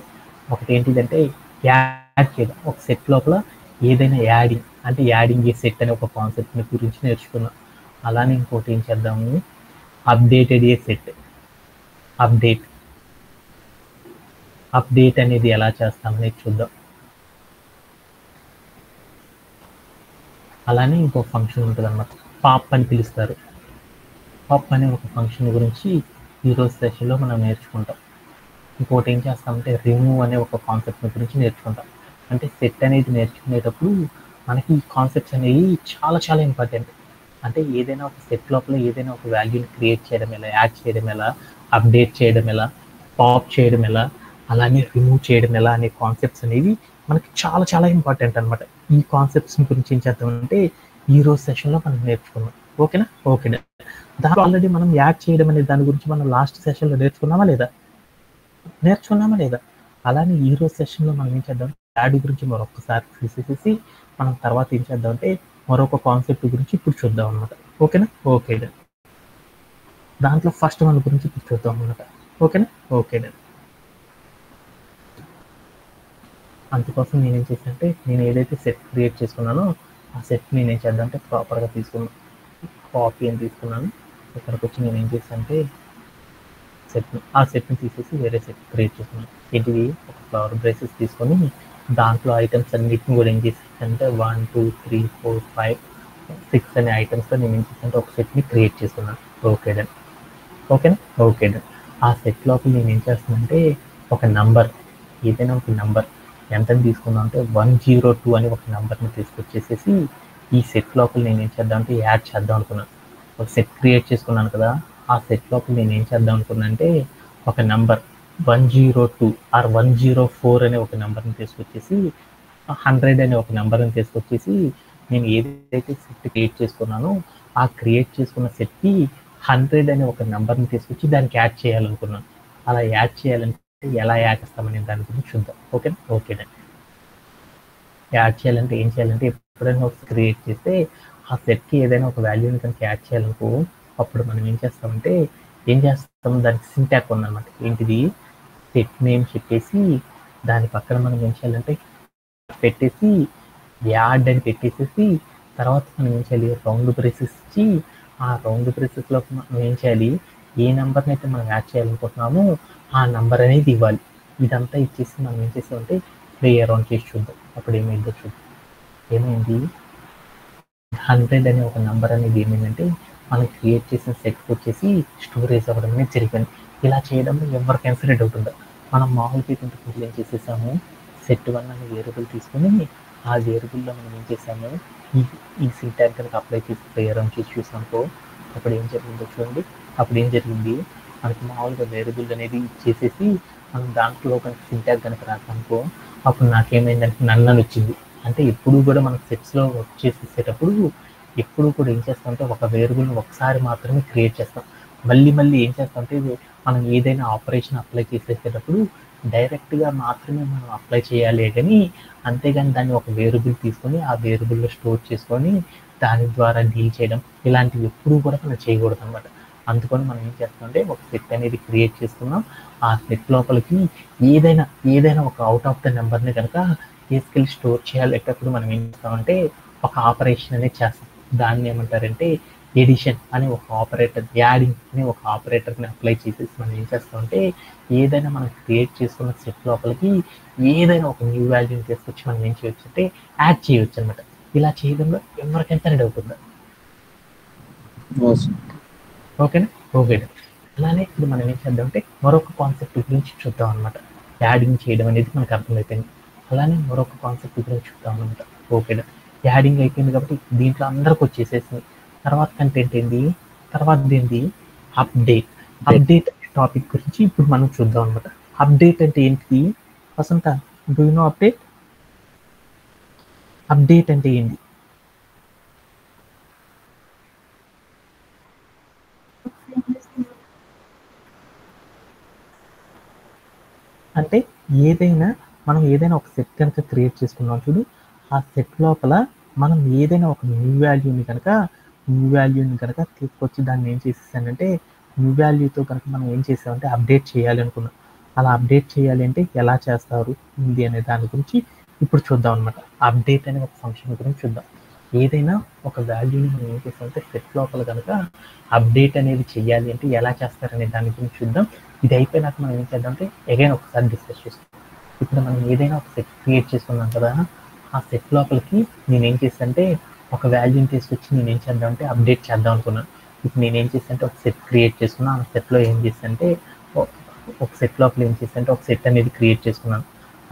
యాడ్ చేయడం. ఒక సెట్ లోపల ఏదైనా యాడింగ్ అంటే యాడింగ్ ఏ సెట్ అనే ఒక కాన్సెప్ట్ని గురించి నేర్చుకున్నాం. అలానే ఇంకోటి ఏం చేద్దాము, అప్డేటెడ్ ఏ సెట్. అప్డేట్ అనేది ఎలా చేస్తామనేది చూద్దాం. అలానే ఇంకో ఫంక్షన్ ఉంటుంది అన్నమాట, పాప్ అని పిలుస్తారు. పాప్ అనే ఒక ఫంక్షన్ గురించి ఈరోజు సెషన్లో మనం నేర్చుకుంటాం. ఇంకోటి ఏం చేస్తామంటే రిమూవ్ అనే ఒక కాన్సెప్ట్ గురించి నేర్చుకుంటాం. అంటే సెట్ అనేది నేర్చుకునేటప్పుడు మనకి ఈ కాన్సెప్ట్స్ అనేవి చాలా చాలా ఇంపార్టెంట్. అంటే ఏదైనా ఒక సెట్ లోపల ఏదైనా ఒక వాల్యూని క్రియేట్ చేయడం ఎలా, యాడ్ చేయడం ఎలా, అప్డేట్ చేయడం ఎలా, పాప్ చేయడం ఎలా, అలానే రిమూవ్ చేయడం ఎలా అనే కాన్సెప్ట్స్ అనేవి మనకి చాలా చాలా ఇంపార్టెంట్ అనమాట. ఈ కాన్సెప్ట్స్ గురించి ఏం చేద్దామంటే ఈ రోజు సెషన్లో మనం నేర్చుకున్నాం. ఓకేనా? ఓకేనా. దాంట్లో ఆల్రెడీ మనం యాడ్ చేయడం అనే దాని గురించి మనం లాస్ట్ సెషన్లో నేర్చుకున్నామా లేదా? అలానే ఈ రోజు సెషన్లో మనం ఏం చేద్దాం, యాడ్ గురించి మరొకసారి చూసేసి మనం తర్వాత ఏం చేద్దామంటే మరొక కాన్సెప్ట్ గురించి ఇప్పుడు చూద్దాం అనమాట. ఓకేనా? ఓకే. దాంట్లో ఫస్ట్ వన్ గురించి ఇప్పుడు చూద్దాం అనమాట. ఓకేనా? ఓకే. అందుకోసం నేనేం చేశానంటే నేను ఏదైతే సెట్ క్రియేట్ చేసుకున్నానో ఆ సెట్ నేనేం చేద్దామంటే ప్రాపర్గా తీసుకున్నాను, కాపీ అని తీసుకున్నాను. ఇక్కడికి వచ్చి నేను ఏం చేశానంటే ఆ సెట్ని తీసేసి వేరే సెట్ క్రియేట్ చేసుకున్నాను. ఇది ఒక ఫ్లవర్ బ్రేసెస్ తీసుకొని దాంట్లో ఐటమ్స్ అన్నిటిని కూడా ఏం చేసేసానంటే 1 2 3 4 5 6 అనే ఐటమ్స్తో నేను ఏం చేశానంటే ఒక సెట్ని క్రియేట్ చేసుకున్నాను. ఓకేనా? ఆ సెట్ లోపల నేను ఏం చేస్తానంటే ఒక నంబర్, ఏదైనా ఒక నంబర్ ఎంతని తీసుకున్నాం అంటే 102 అని ఒక నంబర్ని తీసుకొచ్చేసేసి ఈ సెట్ లోపల నేను ఏం చేద్దాం అంటే యాడ్ చేద్దాం అనుకున్నాను. ఒక సెట్ క్రియేట్ చేసుకున్నాను కదా, ఆ సెట్ లోపల నేను ఏం చేద్దాం అనుకున్నా అంటే ఒక నంబర్ 102 ఆర్ 104 అనే ఒక నెంబర్ని తీసుకొచ్చేసి 100 అనే ఒక నెంబర్ని తీసుకొచ్చేసి నేను ఏదైతే సెట్ క్రియేట్ చేసుకున్నానో ఆ క్రియేట్ చేసుకున్న సెట్కి 100 అనే ఒక నెంబర్ని తీసుకొచ్చి దానికి యాడ్ చేయాలనుకున్నాను. అలా యాడ్ చేయాలంటే ఎలా యాడ్ చేస్తామనే దాని గురించి చూద్దాం. ఓకేనా. యాడ్ చేయాలంటే ఏం చేయాలంటే ఎప్పుడైనా ఒక క్రియేట్ చేస్తే ఆ సెట్కి ఏదైనా ఒక వాల్యూని కనుక యాడ్ చేయాలనుకో అప్పుడు మనం ఏం చేస్తాం దానికి సింటాక్ ఉందన్నమాట. ఏంటిది, సెట్ నేమ్ చెప్పేసి దాని పక్కన మనం ఏం చేయాలంటే పెట్టేసి యాడ్ అని పెట్టేసేసి తర్వాత మనం ఏం చేయాలి, రౌండ్ బ్రేసెస్ ఇచ్చి ఆ రౌండ్ బ్రేసెస్లో మనం ఏం చేయాలి, ఏ నెంబర్ని అయితే మనం యాడ్ చేయాలనుకుంటున్నామో ఆ నెంబర్ అనేది ఇవ్వాలి. ఇదంతా ఇచ్చేసి మనం ఏం చేసామంటే ప్లే అరౌండ్ చేసి చూద్దాం. అప్పుడు ఏమైందో చూద్దాం. ఏమైంది, 100 అనే ఒక నెంబర్ అనేది ఏమైందంటే మనం క్రియేట్ చేసిన సెట్కి వచ్చేసి స్టోరేజ్ అవ్వడం అనేది జరిగింది. ఇలా చేయడంలో ఎవరికైనా సరే డౌట్ ఉందా? మనం మామూలుగా ఇంతకుముందు ఏం చేసేసాము, సెట్ 1 అనే వేరియబుల్ తీసుకొని ఆ వేరియబుల్లో మనం ఏం చేసాము, ఈ సింటాక్ కనుక అప్లై చేసి ప్లే అరౌండ్ చేసి చూసామనుకో అప్పుడు ఏం జరిగిందో చూడండి. అప్పుడు ఏం జరిగింది, మనకి మామూలుగా వేరియబుల్ అనేది ఇచ్చేసేసి మనం దాంట్లో కనుక సింటాక్ కనుక రాసామనుకో అప్పుడు నాకేమైందంటే నన్ను అని వచ్చింది. అంటే ఎప్పుడు కూడా మనం సెట్స్లో వర్క్ చేసేటప్పుడు ఎప్పుడు కూడా ఏం చేస్తామంటే ఒక వేరియబుల్ని ఒకసారి మాత్రమే క్రియేట్ చేస్తాం. మళ్ళీ ఏం చేస్తామంటే మనం ఏదైనా ఆపరేషన్ అప్లై చేసేటప్పుడు డైరెక్ట్గా మాత్రమే మనం అప్లై చేయాలి కానీ అంతేగాని దాన్ని ఒక వేరియబుల్ తీసుకొని ఆ వేరియబుల్లో స్టోర్ చేసుకొని దాని ద్వారా డీల్ చేయడం ఇలాంటివి ఎప్పుడూ కూడా మనం చేయకూడదు అనమాట. అందుకని మనం ఏం చేస్తామంటే ఒక సెట్ అనేది క్రియేట్ చేసుకున్నాం. ఆ సెట్ లోపలికి ఏదైనా ఒక అవుట్ ఆఫ్ ద నెంబర్ని కనుక తీసుకెళ్ళి స్టోర్ చేయాలేటప్పుడు మనం ఏం చేస్తామంటే ఒక ఆపరేషన్ అనేది చేస్తాం. దాన్ని ఏమంటారంటే ఎడిషన్ అనే ఒక ఆపరేటర్, యాడింగ్ అనే ఒక ఆపరేటర్ని అప్లై చేసేసి మనం ఏం చేస్తామంటే ఏదైనా మనం క్రియేట్ చేసుకున్న సెట్ లోపలికి ఏదైనా ఒక న్యూ వాల్యూని తీసుకొచ్చి మనం ఏం చేయొచ్చు అంటే యాడ్ చేయొచ్చు అనమాట. ఇలా చేయడంలో ఎవరికైనా డౌట్ ఉందా? ఓకేనా. అలానే ఇప్పుడు మనం ఏం చేద్దామంటే మరొక కాన్సెప్ట్ గురించి చూద్దాం అనమాట. యాడింగ్ చేయడం అనేది మనకు అర్థమైపోయింది. అలానే మరొక కాన్సెప్ట్ గురించి చూద్దాం అనమాట. ఓకేనా. యాడింగ్ అయిపోయింది కాబట్టి దీంట్లో అందరికి వచ్చేసేసింది. తర్వాత కంటెంట్ ఏంది, అప్డేట్ టాపిక్ గురించి ఇప్పుడు మనం చూద్దాం అనమాట. అప్డేట్ అంటే ఏంటి వసంత, డూ యు నో అప్డేట్ అంటే ఏంటి? అంటే మనం ఏదైనా ఒక సెట్ కనుక క్రియేట్ చేసుకున్నాం చూడు, ఆ సెట్ లోపల మనం ఏదైనా ఒక న్యూ వాల్యూని కనుక తీసుకొచ్చి దాన్ని ఏం చేసేసానంటే న్యూ వాల్యూతో కనుక మనం ఏం చేసామంటే అప్డేట్ చేయాలి అనుకున్నాం. అలా అప్డేట్ చేయాలి అంటే ఎలా చేస్తారు ఉంది అనే దాని గురించి ఇప్పుడు చూద్దాం అనమాట. అప్డేట్ అనే ఒక ఫంక్షన్ గురించి చూద్దాం. ఏదైనా ఒక వాల్యూని మనం ఏం చేస్తామంటే సెట్ లోపల కనుక అప్డేట్ అనేది చెయ్యాలి అంటే ఎలా చేస్తారనే దాని గురించి చూద్దాం. ఇది అయిపోయినాక మనం ఏం చేద్దామంటే అగైన్ ఒకసారి డిస్కస్ చేస్తాం. ఇప్పుడు మనం ఏదైనా ఒక సెట్ క్రియేట్ చేసుకున్నాం కదా, ఆ సెట్ లోపలికి నేనేం చేస్తానంటే ఒక వాల్యూని తీసుకొచ్చి నేనేం చేద్దామంటే అప్డేట్ చేద్దాం అనుకున్నాను. ఇప్పుడు నేనేం చేస్తానంటే ఒక సెట్ క్రియేట్ చేసుకున్నా. ఆ సెట్లో ఏం చేస్తానంటే ఒక సెట్ లోపల ఏం చేస్తానంటే ఒక సెట్ అనేది క్రియేట్ చేసుకున్నాను.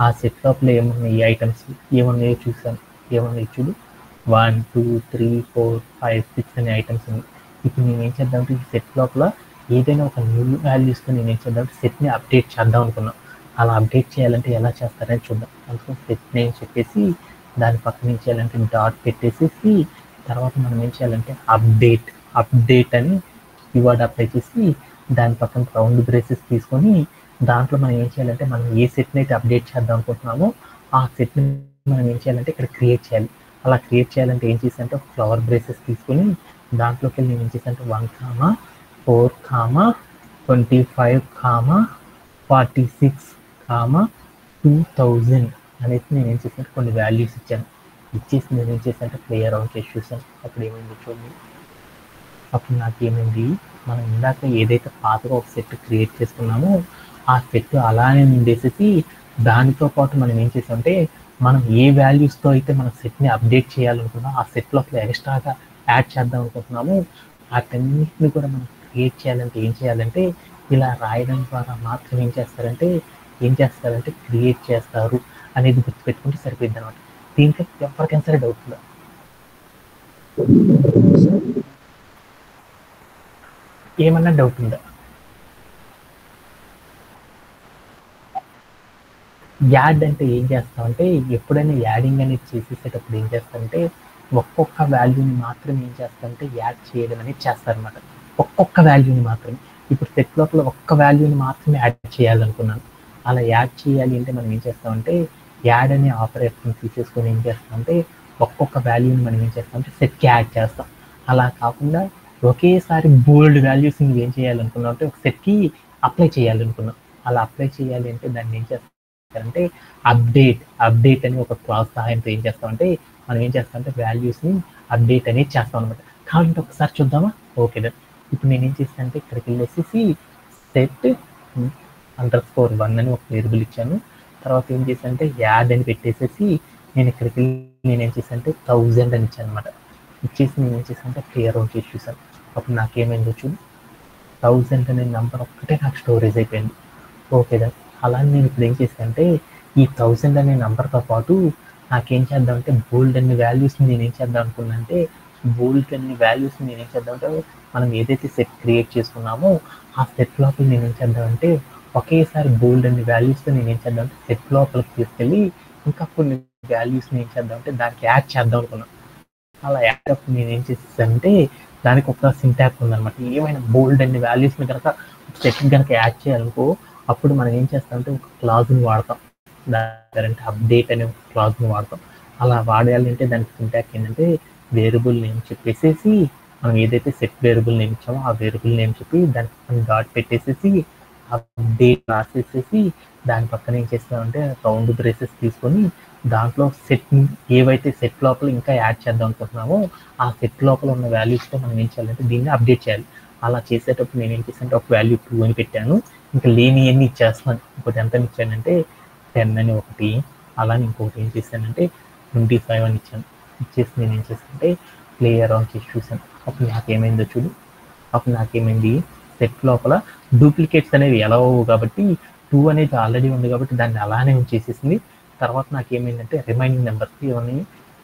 ఆ సెట్ లోపల ఏమున్నాయి ఐటమ్స్ ఏమున్నాయో చూసాను. ఏమున్నాయి చూడు, 1 2 3 4 5 6 అనే ఐటమ్స్ ఉన్నాయి. ఇప్పుడు నేను ఏం చేద్దామంటే ఈ సెట్ లోపల ఏదైనా ఒక న్యూ వాల్యూస్తో నేను ఏం చేద్దామంటే సెట్ని అప్డేట్ చేద్దాం అనుకున్నాను. అలా అప్డేట్ చేయాలంటే ఎలా చేస్తారని చూద్దాం. అందుకని సెట్ నేమ్ చెప్పేసి దాని పక్కన ఏం చేయాలంటే డాట్ పెట్టేసేసి తర్వాత మనం ఏం చేయాలంటే అప్డేట్ అని కీవర్డ్ అప్లై చేసి దాని పక్కన రౌండ్ బ్రేసెస్ తీసుకొని దాంట్లో మనం ఏం చేయాలంటే మనం ఏ సెట్ని అయితే అప్డేట్ చేద్దాం అనుకుంటున్నామో ఆ సెట్ని మనం ఏం చేయాలంటే ఇక్కడ క్రియేట్ చేయాలి. అలా క్రియేట్ చేయాలంటే ఏం చేశానంటే ఒక ఫ్లవర్ బ్రేసెస్ తీసుకొని దాంట్లోకి వెళ్ళి నేను ఏం చేశానంటే 1, 4, 25, 46, 2000 అనేది నేను ఏం చేశానంటే కొన్ని వాల్యూస్ ఇచ్చాను. ఇచ్చేసి నేను ఏం చేశానంటే ప్లే అరౌండ్ చేసి చూసాను. అప్పుడు ఏమైంది చూడండి. అప్పుడు నాకేమైంది, మనం ఇందాక ఏదైతే పాతగా ఒక సెట్ క్రియేట్ చేసుకున్నామో ఆ సెట్ అలానే ఉండేసేసి దానితో పాటు మనం ఏం చేసామంటే మనం ఏ వాల్యూస్తో అయితే మన సెట్ని అప్డేట్ చేయాలనుకున్నామో ఆ సెట్ లోపల ఎక్స్ట్రాగా యాడ్ చేద్దాం అనుకుంటున్నాము వాటన్నిటిని కూడా మనం క్రియేట్ చేయాలంటే ఏం చేయాలంటే ఇలా రాయడం ద్వారా మాత్రం ఏం చేస్తారంటే క్రియేట్ చేస్తారు అనేది గుర్తుపెట్టుకుంటే సరిపోయింది అనమాట. దీంట్లో ఎవరికైనా సరే డౌట్ ఉందా? ఏమన్నా డౌట్ ఉందా? యాడ్ అంటే ఏం చేస్తామంటే ఎప్పుడైనా యాడింగ్ అనేది చేసేసేటప్పుడు ఏం చేస్తామంటే ఒక్కొక్క వాల్యూని మాత్రం ఏం చేస్తామంటే యాడ్ చేయడం అనేది చేస్తారనమాట. ఒక్కొక్క వాల్యూని మాత్రమే. ఇప్పుడు సెట్ లోపల ఒక్క వాల్యూని మాత్రమే యాడ్ చేయాలనుకున్నాను. అలా యాడ్ చేయాలి అంటే మనం ఏం చేస్తామంటే యాడ్ అనే ఆపరేటర్ని తీసేసుకొని ఏం చేస్తామంటే ఒక్కొక్క వాల్యూని మనం ఏం చేస్తామంటే సెట్కి యాడ్ చేస్తాం. అలా కాకుండా ఒకేసారి బోల్డ్ వాల్యూస్ ఏం చేయాలనుకున్నాం అంటే ఒక సెట్కి అప్లై చేయాలనుకున్నాం. అలా అప్లై చేయాలి అంటే దాన్ని ఏం చేస్తాం అంటే అప్డేట్ అని ఒక క్లాస్ సహాయంతో ఏం చేస్తామంటే మనం ఏం చేస్తామంటే వాల్యూస్ని అప్డేట్ అనేది చేస్తాం అనమాట. కాబట్టి ఒకసారి చూద్దామా? ఓకే దా. ఇప్పుడు నేను ఏం చేస్తానంటే ఇక్కడికి వెళ్ళేసి సెట్ _1 అని ఒక వేరియబుల్ ఇచ్చాను. తర్వాత ఏం చేశానంటే యాడ్ అని పెట్టేసేసి నేను ఇక్కడికి వెళ్ళి నేనేం చేశానంటే 1000 అని ఇచ్చాను అనమాట. ఇచ్చేసి నేను ఏం చేశానంటే క్లియర్ అవుట్ చేసి చూసాను. అప్పుడు నాకేమైందో చూడు, 1000 అనే నెంబర్ ఒక్కటే నాకు స్టోరేజ్ అయిపోయింది. ఓకే దా. అలా నేను ఇప్పుడు ఏం చేశానంటే ఈ 1000 అనే నెంబర్తో పాటు నాకేం చేద్దామంటే బోల్డ్ అన్ని వాల్యూస్ని నేనేం చేద్దాం అనుకున్నానంటే మనం ఏదైతే సెట్ క్రియేట్ చేసుకున్నామో ఆ సెట్ లోపల నేనేం చేద్దామంటే ఒకేసారి బోల్డ్ అన్ని వాల్యూస్తో నేనేం చేద్దామంటే సెట్ లోపలికి తీసుకెళ్ళి ఇంకా కొన్ని వాల్యూస్ని ఏం చేద్దామంటే దానికి యాడ్ చేద్దాం అనుకున్నాను. అలా యాడ్ అప్ నేను ఏం చేసేసానంటే దానికి ఒక సింటాక్స్ ఉందన్నమాట. ఏమైనా బోల్డ్ అన్ని వాల్యూస్ని కనుక సెట్ కనుక యాడ్ చేయాలనుకో అప్పుడు మనం ఏం చేస్తామంటే ఒక క్లాజ్ని వాడతాం. దాంట్లో అప్డేట్ అనే ఒక క్లాజ్ని వాడతాం. అలా వాడాలంటే దానికి సింటాక్స్ ఏంటంటే వేరియబుల్ నేమ్ చెప్పేసేసి మనం ఏదైతే సెట్ వేరియబుల్ నేమ్ ఇచ్చామో ఆ వేరియబుల్ నేమ్ చెప్పి దానికి డాట్ పెట్టేసేసి అప్డేట్ రాసేసేసి దాని పక్కన ఏం చేస్తామంటే రౌండ్ బ్రేసెస్ తీసుకొని దాంట్లో ఏవైతే సెట్ లోపల ఇంకా యాడ్ చేద్దాం అనుకుంటున్నామో ఆ సెట్ లోపల ఉన్న వాల్యూస్తో మనం ఏం చేయాలంటే దీన్ని అప్డేట్ చేయాలి. అలా చేసేటప్పుడు నేను ఏం చేశానంటే ఒక వాల్యూ 2 అని పెట్టాను. ఇంకా లేనివన్నీ ఇచ్చేస్తున్నాను. ఇంకోటి ఎంత ఇచ్చానంటే 10 అని ఒకటి, అలానే ఇంకొకటి ఏం చేశానంటే 25 అని ఇచ్చాను. ఇచ్చేసి నేను ఏం చేశానంటే ప్లే అరౌండ్ చేసి చూసాను. అప్పుడు నాకేమైందో చూడు. అప్పుడు నాకేమైంది, సెట్ లోపల డూప్లికేట్స్ అనేవి ఎలా కాబట్టి 2 అనేది ఆల్రెడీ ఉంది కాబట్టి దాన్ని అలానే ఉంచేసేసింది. తర్వాత నాకేమైందంటే రిమైనింగ్ నెంబర్స్ ఇవన్నీ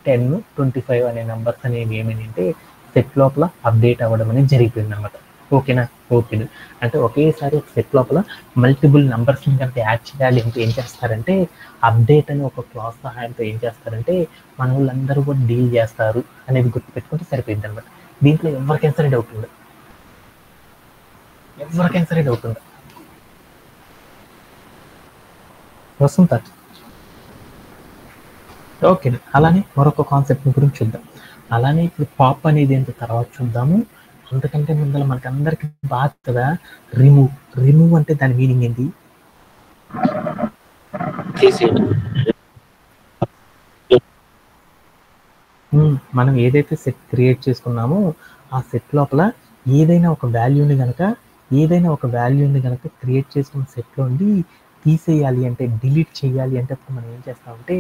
10, 25 అనే నెంబర్స్ అనేవి ఏమైందంటే సెట్ లోపల అప్డేట్ అవ్వడం అనేది జరిగిపోయింది అనమాట. ఓకేనా? ఓకే. అంటే ఒకేసారి ఒక సెట్ లోపల మల్టిపుల్ నెంబర్స్ని కనుక యాడ్ చేయాలి అంటే ఏం చేస్తారంటే అప్డేట్ అని ఒక క్లాస్ సహాయంతో ఏం చేస్తారంటే మన వాళ్ళందరూ కూడా డీల్ చేస్తారు అనేది గుర్తుపెట్టుకుంటే సరిపోయింది అనమాట. దీంట్లో ఎవరికైనా సరే డౌట్ ఉంది? వసంత, ఓకే. అలానే మరొక కాన్సెప్ట్ గురించి చూద్దాం. అలానే ఇప్పుడు పాప్ అనేది ఏంటో తర్వాత చూద్దాము. అంతకంటే ముందర మనకి అందరికి బాగా కదా రిమూవ్ అంటే దాని మీనింగ్ ఏంటి? మనం ఏదైతే సెట్ క్రియేట్ చేసుకున్నామో ఆ సెట్ లోపల ఏదైనా ఒక వాల్యూని కనుక క్రియేట్ చేసుకున్న సెట్లో ఉండి తీసేయాలి అంటే, డిలీట్ చేయాలి అంటే అప్పుడు మనం ఏం చేస్తామంటే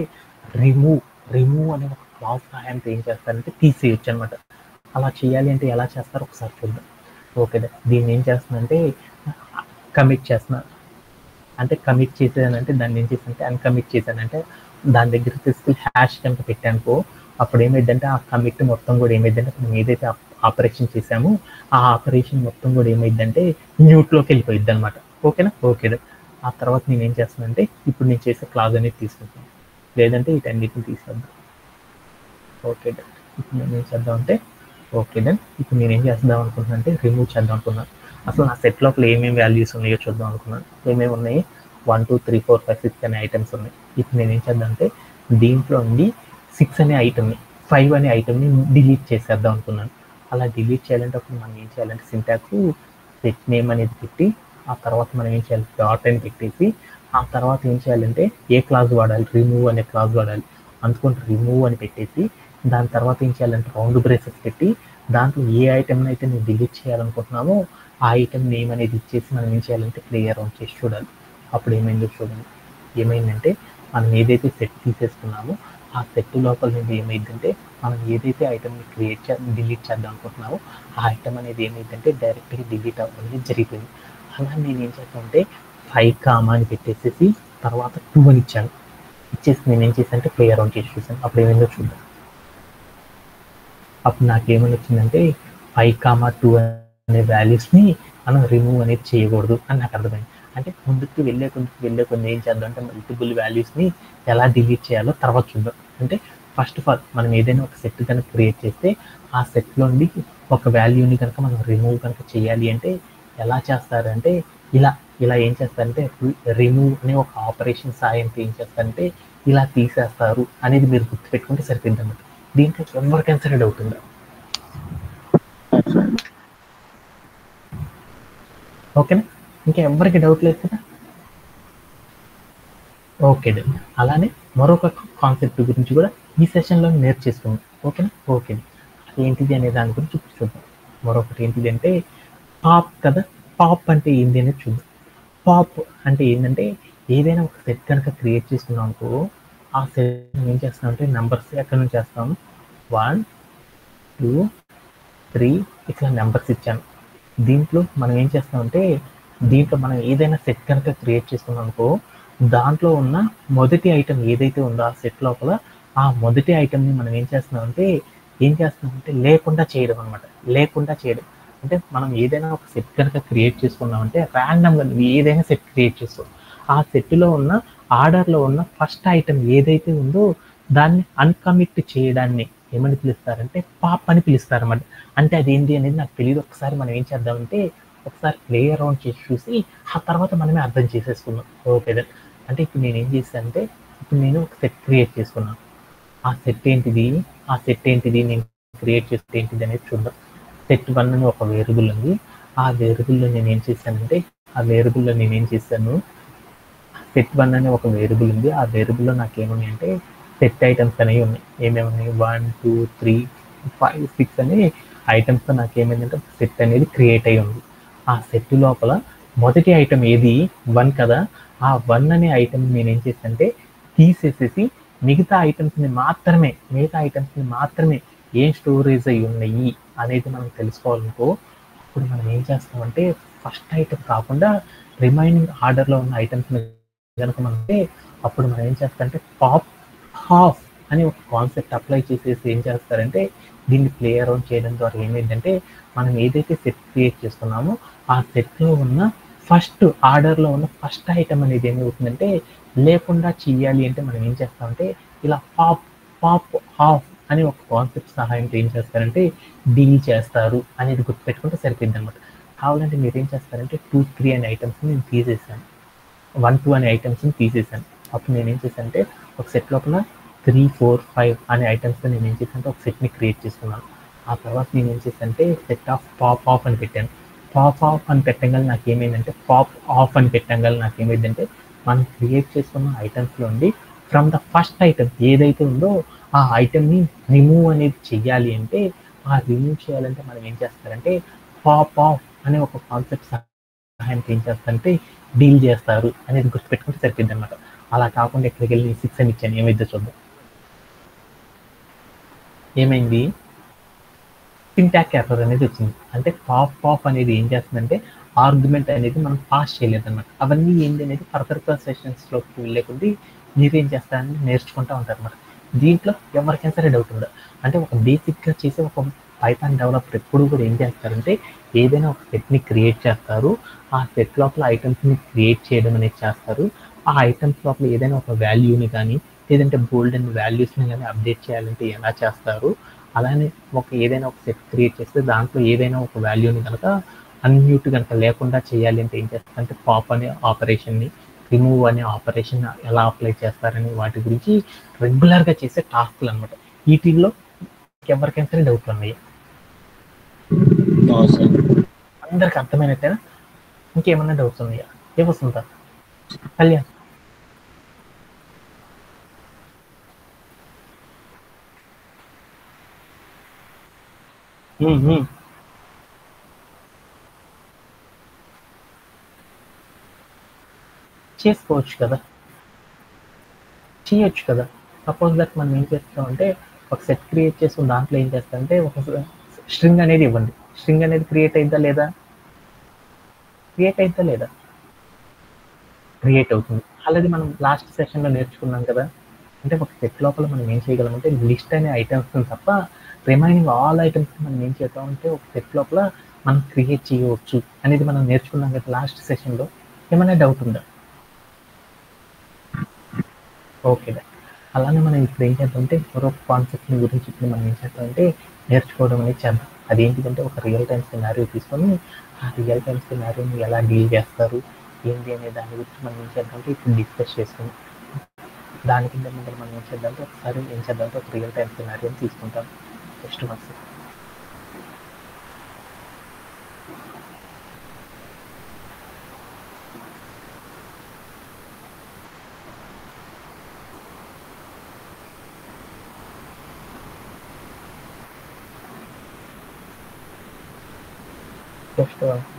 రిమూవ్ అనే ఒక క్లాజ్ సహాయంతో ఏం చేస్తారంటే తీసేయచ్చు అనమాట. అలా చేయాలి అంటే ఎలా చేస్తారో ఒకసారి చూద్దాం. ఓకే, దీన్ని ఏం చేస్తున్నానంటే కమిట్ చేస్తున్నాను. అంటే కమిట్ చేసేదానంటే దాన్ని ఏం చేశానంటే అన్కమిట్ చేశానంటే దాని దగ్గర తీసుకెళ్ళి హ్యాష్ కనుక పెట్టానుకో అప్పుడు ఏమైందంటే ఆ కమిట్ మొత్తం కూడా ఏమైందంటే మనం ఏదైతే ఆపరేషన్ చేసామో ఆ ఆపరేషన్ మొత్తం కూడా ఏమైందంటే మ్యూట్లోకి వెళ్ళిపోయింది అనమాట. ఓకేనా? ఓకే. ఆ తర్వాత నేను ఏం చేస్తానంటే ఇప్పుడు నేను చేసే క్లాజ్ అనేది తీసుకుంటాను, లేదంటే వీటన్నిటిని తీసేద్దాం. ఓకే, ఇప్పుడు నేను ఏం చేద్దాం అంటే ఓకే ఇప్పుడు నేను ఏం చేద్దాం అనుకుంటున్నాను అంటే రిమూవ్ చేద్దాం అనుకున్నాను. అసలు నా సెట్ లోపల ఏమేమి వాల్యూస్ ఉన్నాయో చూద్దాం అనుకున్నాను. ఏమేమి ఉన్నాయి? 1 2 3 4 5 6 అనే ఐటమ్స్ ఉన్నాయి. ఇప్పుడు నేను ఏం చేద్దాం అంటే దీంట్లో ఉండి 6 అనే ఐటమ్ని 5 అనే ఐటమ్ని డిలీట్ చేసేద్దాం అనుకున్నాను. అలా డిలీట్ చేయాలంటే అప్పుడు మనం ఏం చేయాలంటే సింటాక్స్ సెట్ నేమ్ అనేది పెట్టి ఆ తర్వాత మనం ఏం చేయాలి డాట్ అని పెట్టేసి ఆ తర్వాత ఏం చేయాలంటే ఏ క్లాజ్ వాడాలి, రిమూవ్ అనే క్లాజ్ వాడాలి. అందుకొని రిమూవ్ అని పెట్టేసి దాని తర్వాత ఏం చేయాలంటే రౌండ్ బ్రేసెస్ పెట్టి దాంట్లో ఏ ఐటెంని అయితే నేను డిలీట్ చేయాలనుకుంటున్నామో ఆ ఐటెం నేమ్ అనేది ఇచ్చేసి మనం ఏం చేయాలంటే ప్లే అరౌండ్ చేసి చూడాలి. అప్పుడు ఏమైందో చూడండి. ఏమైందంటే మనం ఏదైతే సెట్ తీసేసుకున్నామో ఆ సెట్ లోపల నుండి ఏమైందంటే మనం ఏదైతే ఐటెంని డిలీట్ చేద్దాం అనుకుంటున్నామో ఆ ఐటెం అనేది ఏమైందంటే డైరెక్ట్గా డిలీట్ అవ్వడం జరిగిపోయింది. అలా నేను ఏం చేస్తానంటే 5 అని పెట్టేసేసి తర్వాత 2 అని ఇచ్చాను. ఇచ్చేసి నేను ఏం చేశానంటే ప్లే అరౌండ్ చేసి చూసాను. అప్పుడు ఏమైందో చూద్దాం. అప్పుడు నాకేమని వచ్చిందంటే 5, 2 అనే వాల్యూస్ని మనం రిమూవ్ అనేది చేయకూడదు అని నాకు అర్థమైంది. అంటే ముందుకు వెళ్ళే కొన్ని ఏం చేద్దాం అంటే మల్టిపుల్ వాల్యూస్ని ఎలా డిలీట్ చేయాలో తర్వాత చూద్దాం. అంటే ఫస్ట్ ఆఫ్ ఆల్ మనం ఏదైనా ఒక సెట్ కనుక క్రియేట్ చేస్తే ఆ సెట్లో నుండి ఒక వాల్యూని కనుక మనం రిమూవ్ కనుక చేయాలి అంటే ఎలా చేస్తారంటే ఇలా ఏం చేస్తారంటే రిమూవ్ అనే ఒక ఆపరేషన్ సాయంతో ఏం చేస్తారంటే ఇలా తీసేస్తారు అనేది మీరు గుర్తుపెట్టుకుంటే సరిపోయింది అన్నమాట. దీంట్లో ఎవరికైనా సరే డౌట్ ఉందా? ఓకేనా? ఇంకా ఎవరికి డౌట్ లేదు కదా? ఓకే, అలానే మరొక కాన్సెప్ట్ గురించి కూడా ఈ సెషన్లో నేర్చేసుకుందాం. ఓకేనా? ఓకే, ఏంటిది అనే దాని గురించి చూద్దాం. మరొకటి ఏంటిది అంటే పాప్ కదా. పాప్ అంటే ఏంటి అనేది చూద్దాం. పాప్ అంటే ఏంటంటే ఏదైనా ఒక సెట్ కనుక క్రియేట్ చేసుకున్నాం అనుకో ఆ సెట్ ఏం చేస్తాం అంటే నెంబర్స్ ఎక్కడి నుంచి చేస్తాము 1 2 3 ఇట్లా నెంబర్స్ ఇచ్చాను. దీంట్లో మనం ఏం చేస్తామంటే దీంట్లో మనం ఏదైనా సెట్ కనుక క్రియేట్ చేసుకున్నాం అనుకో దాంట్లో ఉన్న మొదటి ఐటెం ఏదైతే ఉందో ఆ సెట్ లోపల ఆ మొదటి ఐటెంని మనం ఏం చేస్తున్నామంటే లేకుండా చేయడం అంటే మనం ఏదైనా ఒక సెట్ కనుక క్రియేట్ చేసుకున్నామంటే ర్యాండమ్గా ఏదైనా సెట్ క్రియేట్ చేస్తాం. ఆ సెట్లో ఉన్న ఆర్డర్లో ఉన్న ఫస్ట్ ఐటెం ఏదైతే ఉందో దాన్ని అన్కమిట్ చేయడాన్ని ఏమని పిలుస్తారంటే పాప్ అని పిలుస్తారన్నమాట. అంటే అదేంటి అనేది నాకు తెలియదు. ఒకసారి మనం ఏం చేద్దామంటే ఒకసారి ప్లే అరౌండ్ చేసి చూసి ఆ తర్వాత మనమే అర్థం చేసేసుకున్నాం. ఓకే అంటే ఇప్పుడు నేను ఏం చేశానంటే ఇప్పుడు నేను ఒక సెట్ క్రియేట్ చేసుకున్నాను. ఆ సెట్ ఏంటిది నేను క్రియేట్ చేస్తే ఏంటిది అనేది చూద్దాం. సెట్ 1 అని ఒక వేరియబుల్ ఉంది. ఆ వేరియబుల్లో నేను ఏం చేశాను సెట్ 1 అనే ఒక వేరియబుల్ ఉంది. ఆ వేరియబుల్లో నాకు ఏమున్నాయంటే సెట్ ఐటమ్స్ అనేవి ఉన్నాయి. ఏమేమి ఉన్నాయి 1 2 3 5 6 అనే ఐటమ్స్తో నాకు ఏమైందంటే సెట్ అనేది క్రియేట్ అయ్యి ఉంది. ఆ సెట్ లోపల మొదటి ఐటమ్ ఏది 1 కదా. ఆ 1 అనే ఐటమ్ నేను ఏం చేశానంటే తీసేసేసి మిగతా ఐటమ్స్ని మాత్రమే ఏం స్టోరేజ్ అయ్యి ఉన్నాయి అనేది మనం తెలుసుకోవాలనుకో అప్పుడు మనం ఏం చేస్తామంటే ఫస్ట్ ఐటమ్ కాకుండా రిమైనింగ్ ఆర్డర్లో ఉన్న ఐటమ్స్ని కనుక మనకి అప్పుడు మనం ఏం చేస్తామంటే పాప్ హాఫ్ అని ఒక కాన్సెప్ట్ అప్లై చేసేసి ఏం చేస్తారంటే దీన్ని ప్లే అరౌండ్ చేయడం ద్వారా ఏమైందంటే మనం ఏదైతే సెట్ క్రియేట్ చేస్తున్నామో ఆ సెట్లో ఉన్న ఫస్ట్ ఆర్డర్లో ఉన్న ఫస్ట్ ఐటమ్ అనేది ఏమవుతుందంటే లేకుండా చేయాలి అంటే మనం ఏం చేస్తామంటే ఇలా పాప్ హాఫ్ అని ఒక కాన్సెప్ట్ సహాయంతో ఏం చేస్తారంటే డీల్ చేస్తారు అనేది గుర్తుపెట్టుకుంటే సరిపోయింది అనమాట. కావాలంటే మీరు ఏం చేస్తారంటే 2 3 అనే ఐటమ్స్ని నేను తీసేసాను, 1 2 అనే ఐటమ్స్ని తీసేసాను. అప్పుడు నేను ఏం చేశానంటే ఒక సెట్ లోపల 3 4 5 అనే ఐటమ్స్తో నేను ఏం చేశానంటే ఒక సెట్ని క్రియేట్ చేసుకున్నాను. ఆ తర్వాత నేను ఏం చేశానంటే సెట్ ఆఫ్ పాప్ ఆఫ్ అని పెట్టాను. పాప్ ఆఫ్ అని పెట్టగానే నాకేమైందంటే పాప్ ఆఫ్ అని పెట్టగానే నాకేమైందంటే మనం క్రియేట్ చేసుకున్న ఐటమ్స్లో ఉండి ఫ్రమ్ ద ఫస్ట్ ఐటమ్ ఏదైతే ఉందో ఆ ఐటమ్ని రిమూవ్ అనేది చెయ్యాలి అంటే, ఆ రిమూవ్ చేయాలంటే మనం ఏం చేస్తారంటే పాప్ ఆఫ్ అనే ఒక కాన్సెప్ట్ సహాయంతో ఏం చేస్తారంటే డీల్ చేస్తారు అనేది గుర్తుపెట్టుకుంటే సరిపోద్ది అనమాట. అలా కాకుండా ఎక్కడికి వెళ్ళి 6 అని ఇచ్చాను, ఏమైందో చూద్దాం. ఏమైంది? సింటాక్ ఎర్రర్ అనేది వచ్చింది. అంటే పాప్ ఆఫ్ అనేది ఏం చేస్తుందంటే ఆర్గ్యుమెంట్ అనేది మనం పాస్ చేయలేదన్నమాట. అవన్నీ ఏంటి అనేది ఫర్దర్ సెషన్స్‌లోకి వెళ్ళే కొద్దీ మీరేం చేస్తారని నేర్చుకుంటా ఉంటారన్నమాట. దీంట్లో ఎవరికైనా సరే డౌట్ ఉందా? అంటే ఒక బేసిక్‌గా చేసే ఒక పైథాన్ డెవలపర్ ఎప్పుడు కూడా ఏం చేస్తారంటే ఏదైనా ఒక సెట్‌ని క్రియేట్ చేస్తారు. ఆ సెట్ లోపల ఐటెమ్స్‌ని క్రియేట్ చేయడం అనేది చేస్తారు. ఆ ఐటెమ్స్ లోపల ఏదైనా ఒక వాల్యూని కానీ, లేదంటే బోల్డన్ని వాల్యూస్‌ని గానీ అప్డేట్ చేయాలంటే ఎలా చేస్తారు? అలానే ఏదైనా ఒక సెట్ క్రియేట్ చేస్తే దాంట్లో ఏదైనా ఒక వాల్యూని కనుక అన్మ్యూట్ కనుక లేకుండా చేయాలి అంటే ఏం చేస్తారంటే పాప్ అనే ఆపరేషన్ని, రిమూవ్ అనే ఆపరేషన్ ఎలా అప్లై చేస్తారని వాటి గురించి రెగ్యులర్గా చేసే టాస్క్లు అనమాట. వీటిల్లో ఎవరికైనా సరే డౌట్లు ఉన్నాయి. అందరికి అర్థమైనట్టేనా? ఇంకేమన్నా డౌట్స్ ఉన్నాయా? ఏ వస్తుందా? కళ్యాణ్ చేసుకోవచ్చు కదా, చేయొచ్చు కదా. సపోజ్ దట్ మనం ఏం చేస్తామంటే ఒక సెట్ క్రియేట్ చేసి దాంట్లో ఏం చేస్తామంటే ఒక స్ట్రింగ్ అనేది ఇవ్వండి. స్ట్రింగ్ అనేది క్రియేట్ అయిద్దా లేదా? క్రియేట్ అయిద్దా లేదా? క్రియేట్ అవుతుంది. ఆల్రెడీ మనం లాస్ట్ సెషన్‌లో నేర్చుకున్నాం కదా! అంటే ఒక సెట్ లోపల మనం ఏం చేయగలమంటే లిస్ట్ అనే ఐటెమ్స్‌ని తప్ప రిమైనింగ్ ఆల్ ఐటెమ్స్‌ని మనం ఏం చేద్దామంటే ఒక సెట్ లోపల మనం క్రియేట్ చేయవచ్చు అనేది మనం నేర్చుకున్నాం కదా లాస్ట్ సెషన్‌లో. ఏమైనా డౌట్ ఉందా? ఓకే. అలానే మనం ఇప్పుడు ఏం చేద్దామంటే మరొక కాన్సెప్ట్‌ని గురించి ఇప్పుడు మనం ఏం చేద్దామంటే నేర్చుకోవడం అనేది చేద్దాం. అదేంటిదంటే ఒక రియల్ టైమ్ సినారియో తీసుకొని ఆ రియల్ టైమ్ సినారియోని ఎలా డీల్ చేస్తారు? ఏంటి అనే దాని గురించి మనం ఏం చేద్దామంటే ఇప్పుడు డిస్కస్ చేసుకుందాం. దానికంటే ముందర మనం ఏం చేద్దామంటే ఒకసారి ఏం చేద్దామంటే ఒక రియల్ టైమ్ సినారియోని తీసుకుంటాం. Just once. Just once.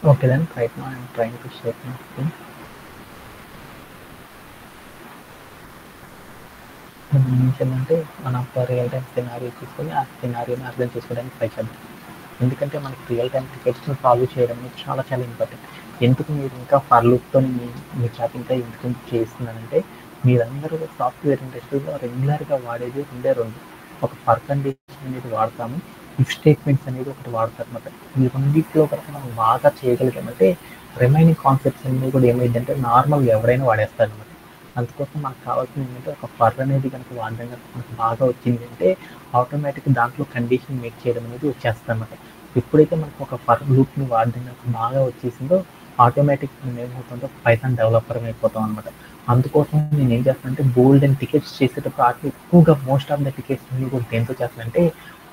Okay then, right now I'm trying to share my screen. మనం ఏం చేయాలంటే మన ఒక రియల్ టైమ్ సినారియో తీసుకొని ఆ సినారియోని అర్థం చేసుకోవడానికి ట్రై చేద్దాం. ఎందుకంటే మనకి రియల్ టైమ్ టికెట్స్‌ని సాల్వ్ చేయడం అనేది చాలా చాలా ఇంపార్టెంట్. ఎందుకు మీరు ఇంకా ఫర్ లూప్‌తోని మీ చాట్ ఇంకా ఎందుకు చేస్తున్నానంటే మీరందరూ సాఫ్ట్‌వేర్ ఇండస్ట్రీలో రెగ్యులర్‌గా వాడేది రెండే 2. ఒక ఫర్ కండిషన్ అనేది వాడతాము. ఇఫ్ స్టేట్మెంట్స్ అనేది ఒకటి వాడతారనమాట. ఈ రెండిట్లో కనుక మనం బాగా చేయగలిగామంటే రిమైనింగ్ కాన్సెప్ట్స్ అన్నీ కూడా ఏమైద్దంటే నార్మల్‌గా ఎవరైనా వాడేస్తారనమాట. అందుకోసం మనకు కావాల్సింది ఏంటంటే ఒక ఫర్ అనేది కనుక వాడడం కనుక మనకు బాగా వచ్చింది అంటే ఆటోమేటిక్గా దాంట్లో కండిషన్ మేక్ చేయడం అనేది వచ్చేస్తుంది అనమాట. ఎప్పుడైతే మనకు ఒక ఫర్ లూప్ని వాడడం కనుక బాగా వచ్చేసిందో ఆటోమేటిక్ మనం ఏమవుతుందో పైథాన్ డెవలపర్ అయిపోతాం అనమాట. అందుకోసం నేను ఏం చేస్తానంటే బోల్డ్ అండ్ టికెట్స్ చేసేటప్పుడు వాటిని ఎక్కువగా మోస్ట్ ఆఫ్ ద టికెట్స్ అన్ని కూడా దేంతో చేస్తానంటే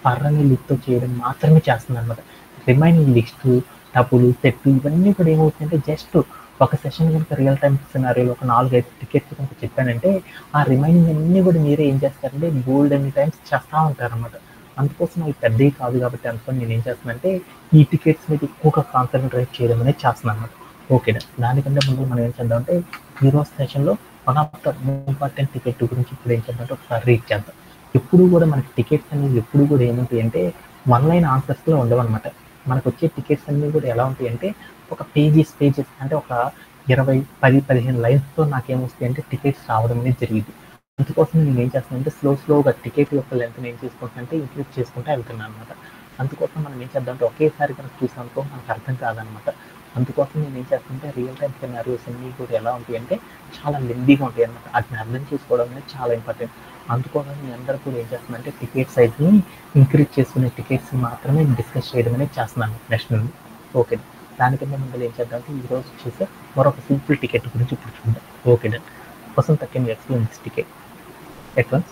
ఫర్ అనే లిస్ట్తో చేయడం మాత్రమే చేస్తుంది అనమాట. రిమైనింగ్ లిస్ట్ టపులు సెట్ ఇవన్నీ కూడా ఏమవుతుందంటే జస్ట్ ఒక సెషన్ కనుక రియల్ టైమ్ సినారియోలో ఒక 4, 5 టికెట్స్ కనుక చెప్పానంటే ఆ రిమైనింగ్ అన్నీ కూడా మీరే ఏం చేస్తారంటే బోల్డ్ అన్ని టైమ్స్ చేస్తూ ఉంటారనమాట. అందుకోసం అవి పెద్దవి కాదు కాబట్టి అనుకోని నేను ఏం చేస్తున్నానంటే ఈ టికెట్స్ మీద ఎక్కువగా కాన్సన్ట్రేట్ చేయడం అనేది చేస్తున్నాను అనమాట. ఓకే, దానికంటే ముందు మనం ఏం చేద్దామంటే ఈరోజు సెషన్లో one of the important ticket గురించి ఇప్పుడు ఏం చేద్దామంటే ఒకసారి రీడ్ చేద్దాం. ఎప్పుడు కూడా మనకి టికెట్స్ అనేవి ఎప్పుడు కూడా ఏముంటాయి అంటే వన్ లైన్ ఆన్సర్స్లో ఉండవన్నమాట. మనకు వచ్చే టికెట్స్ అన్నీ కూడా ఎలా ఉంటాయి అంటే ఒక పేజెస్ అంటే ఒక 20, 10, 15 లైన్స్‌తో నాకేమొస్తాయి అంటే టికెట్స్ రావడం అనేది జరిగింది. అందుకోసం నేను ఏం చేస్తానంటే స్లోగా టికెట్ యొక్క లెంగ్త్‌ని ఏం చేసుకుంటున్నానంటే ఇంక్రీజ్ చేసుకుంటూ వెళ్తున్నాను అనమాట. అందుకోసం మనం ఏం చేద్దామంటే ఒకేసారి కనుక చూసామనుకో మనకు అర్థం కాదనమాట. అందుకోసం నేను ఏం చేస్తానంటే రియల్ టైమ్ సినారియోస్ అన్నీ కూడా ఎలా ఉంటాయి అంటే చాలా లెందీగా ఉంటాయి అనమాట. వాటిని అర్థం చేసుకోవడం అనేది చాలా ఇంపార్టెంట్. అందుకోసం మీ అందరూ కూడా ఏం చేస్తున్నారంటే టికెట్ సైజ్ని ఇంక్రీజ్ చేసుకునే టికెట్స్ మాత్రమే డిస్కస్ చేయడం అనేది చేస్తున్నాను నెక్స్ట్ నుండి. ఓకే, దానికన్నా ముందు ఏం చేద్దామంటే ఈరోజు చూసే మరొక సింపుల్ టికెట్ గురించి ఇప్పుడు చూద్దాం. Okay done. Vasanth can you explain this ticket at once?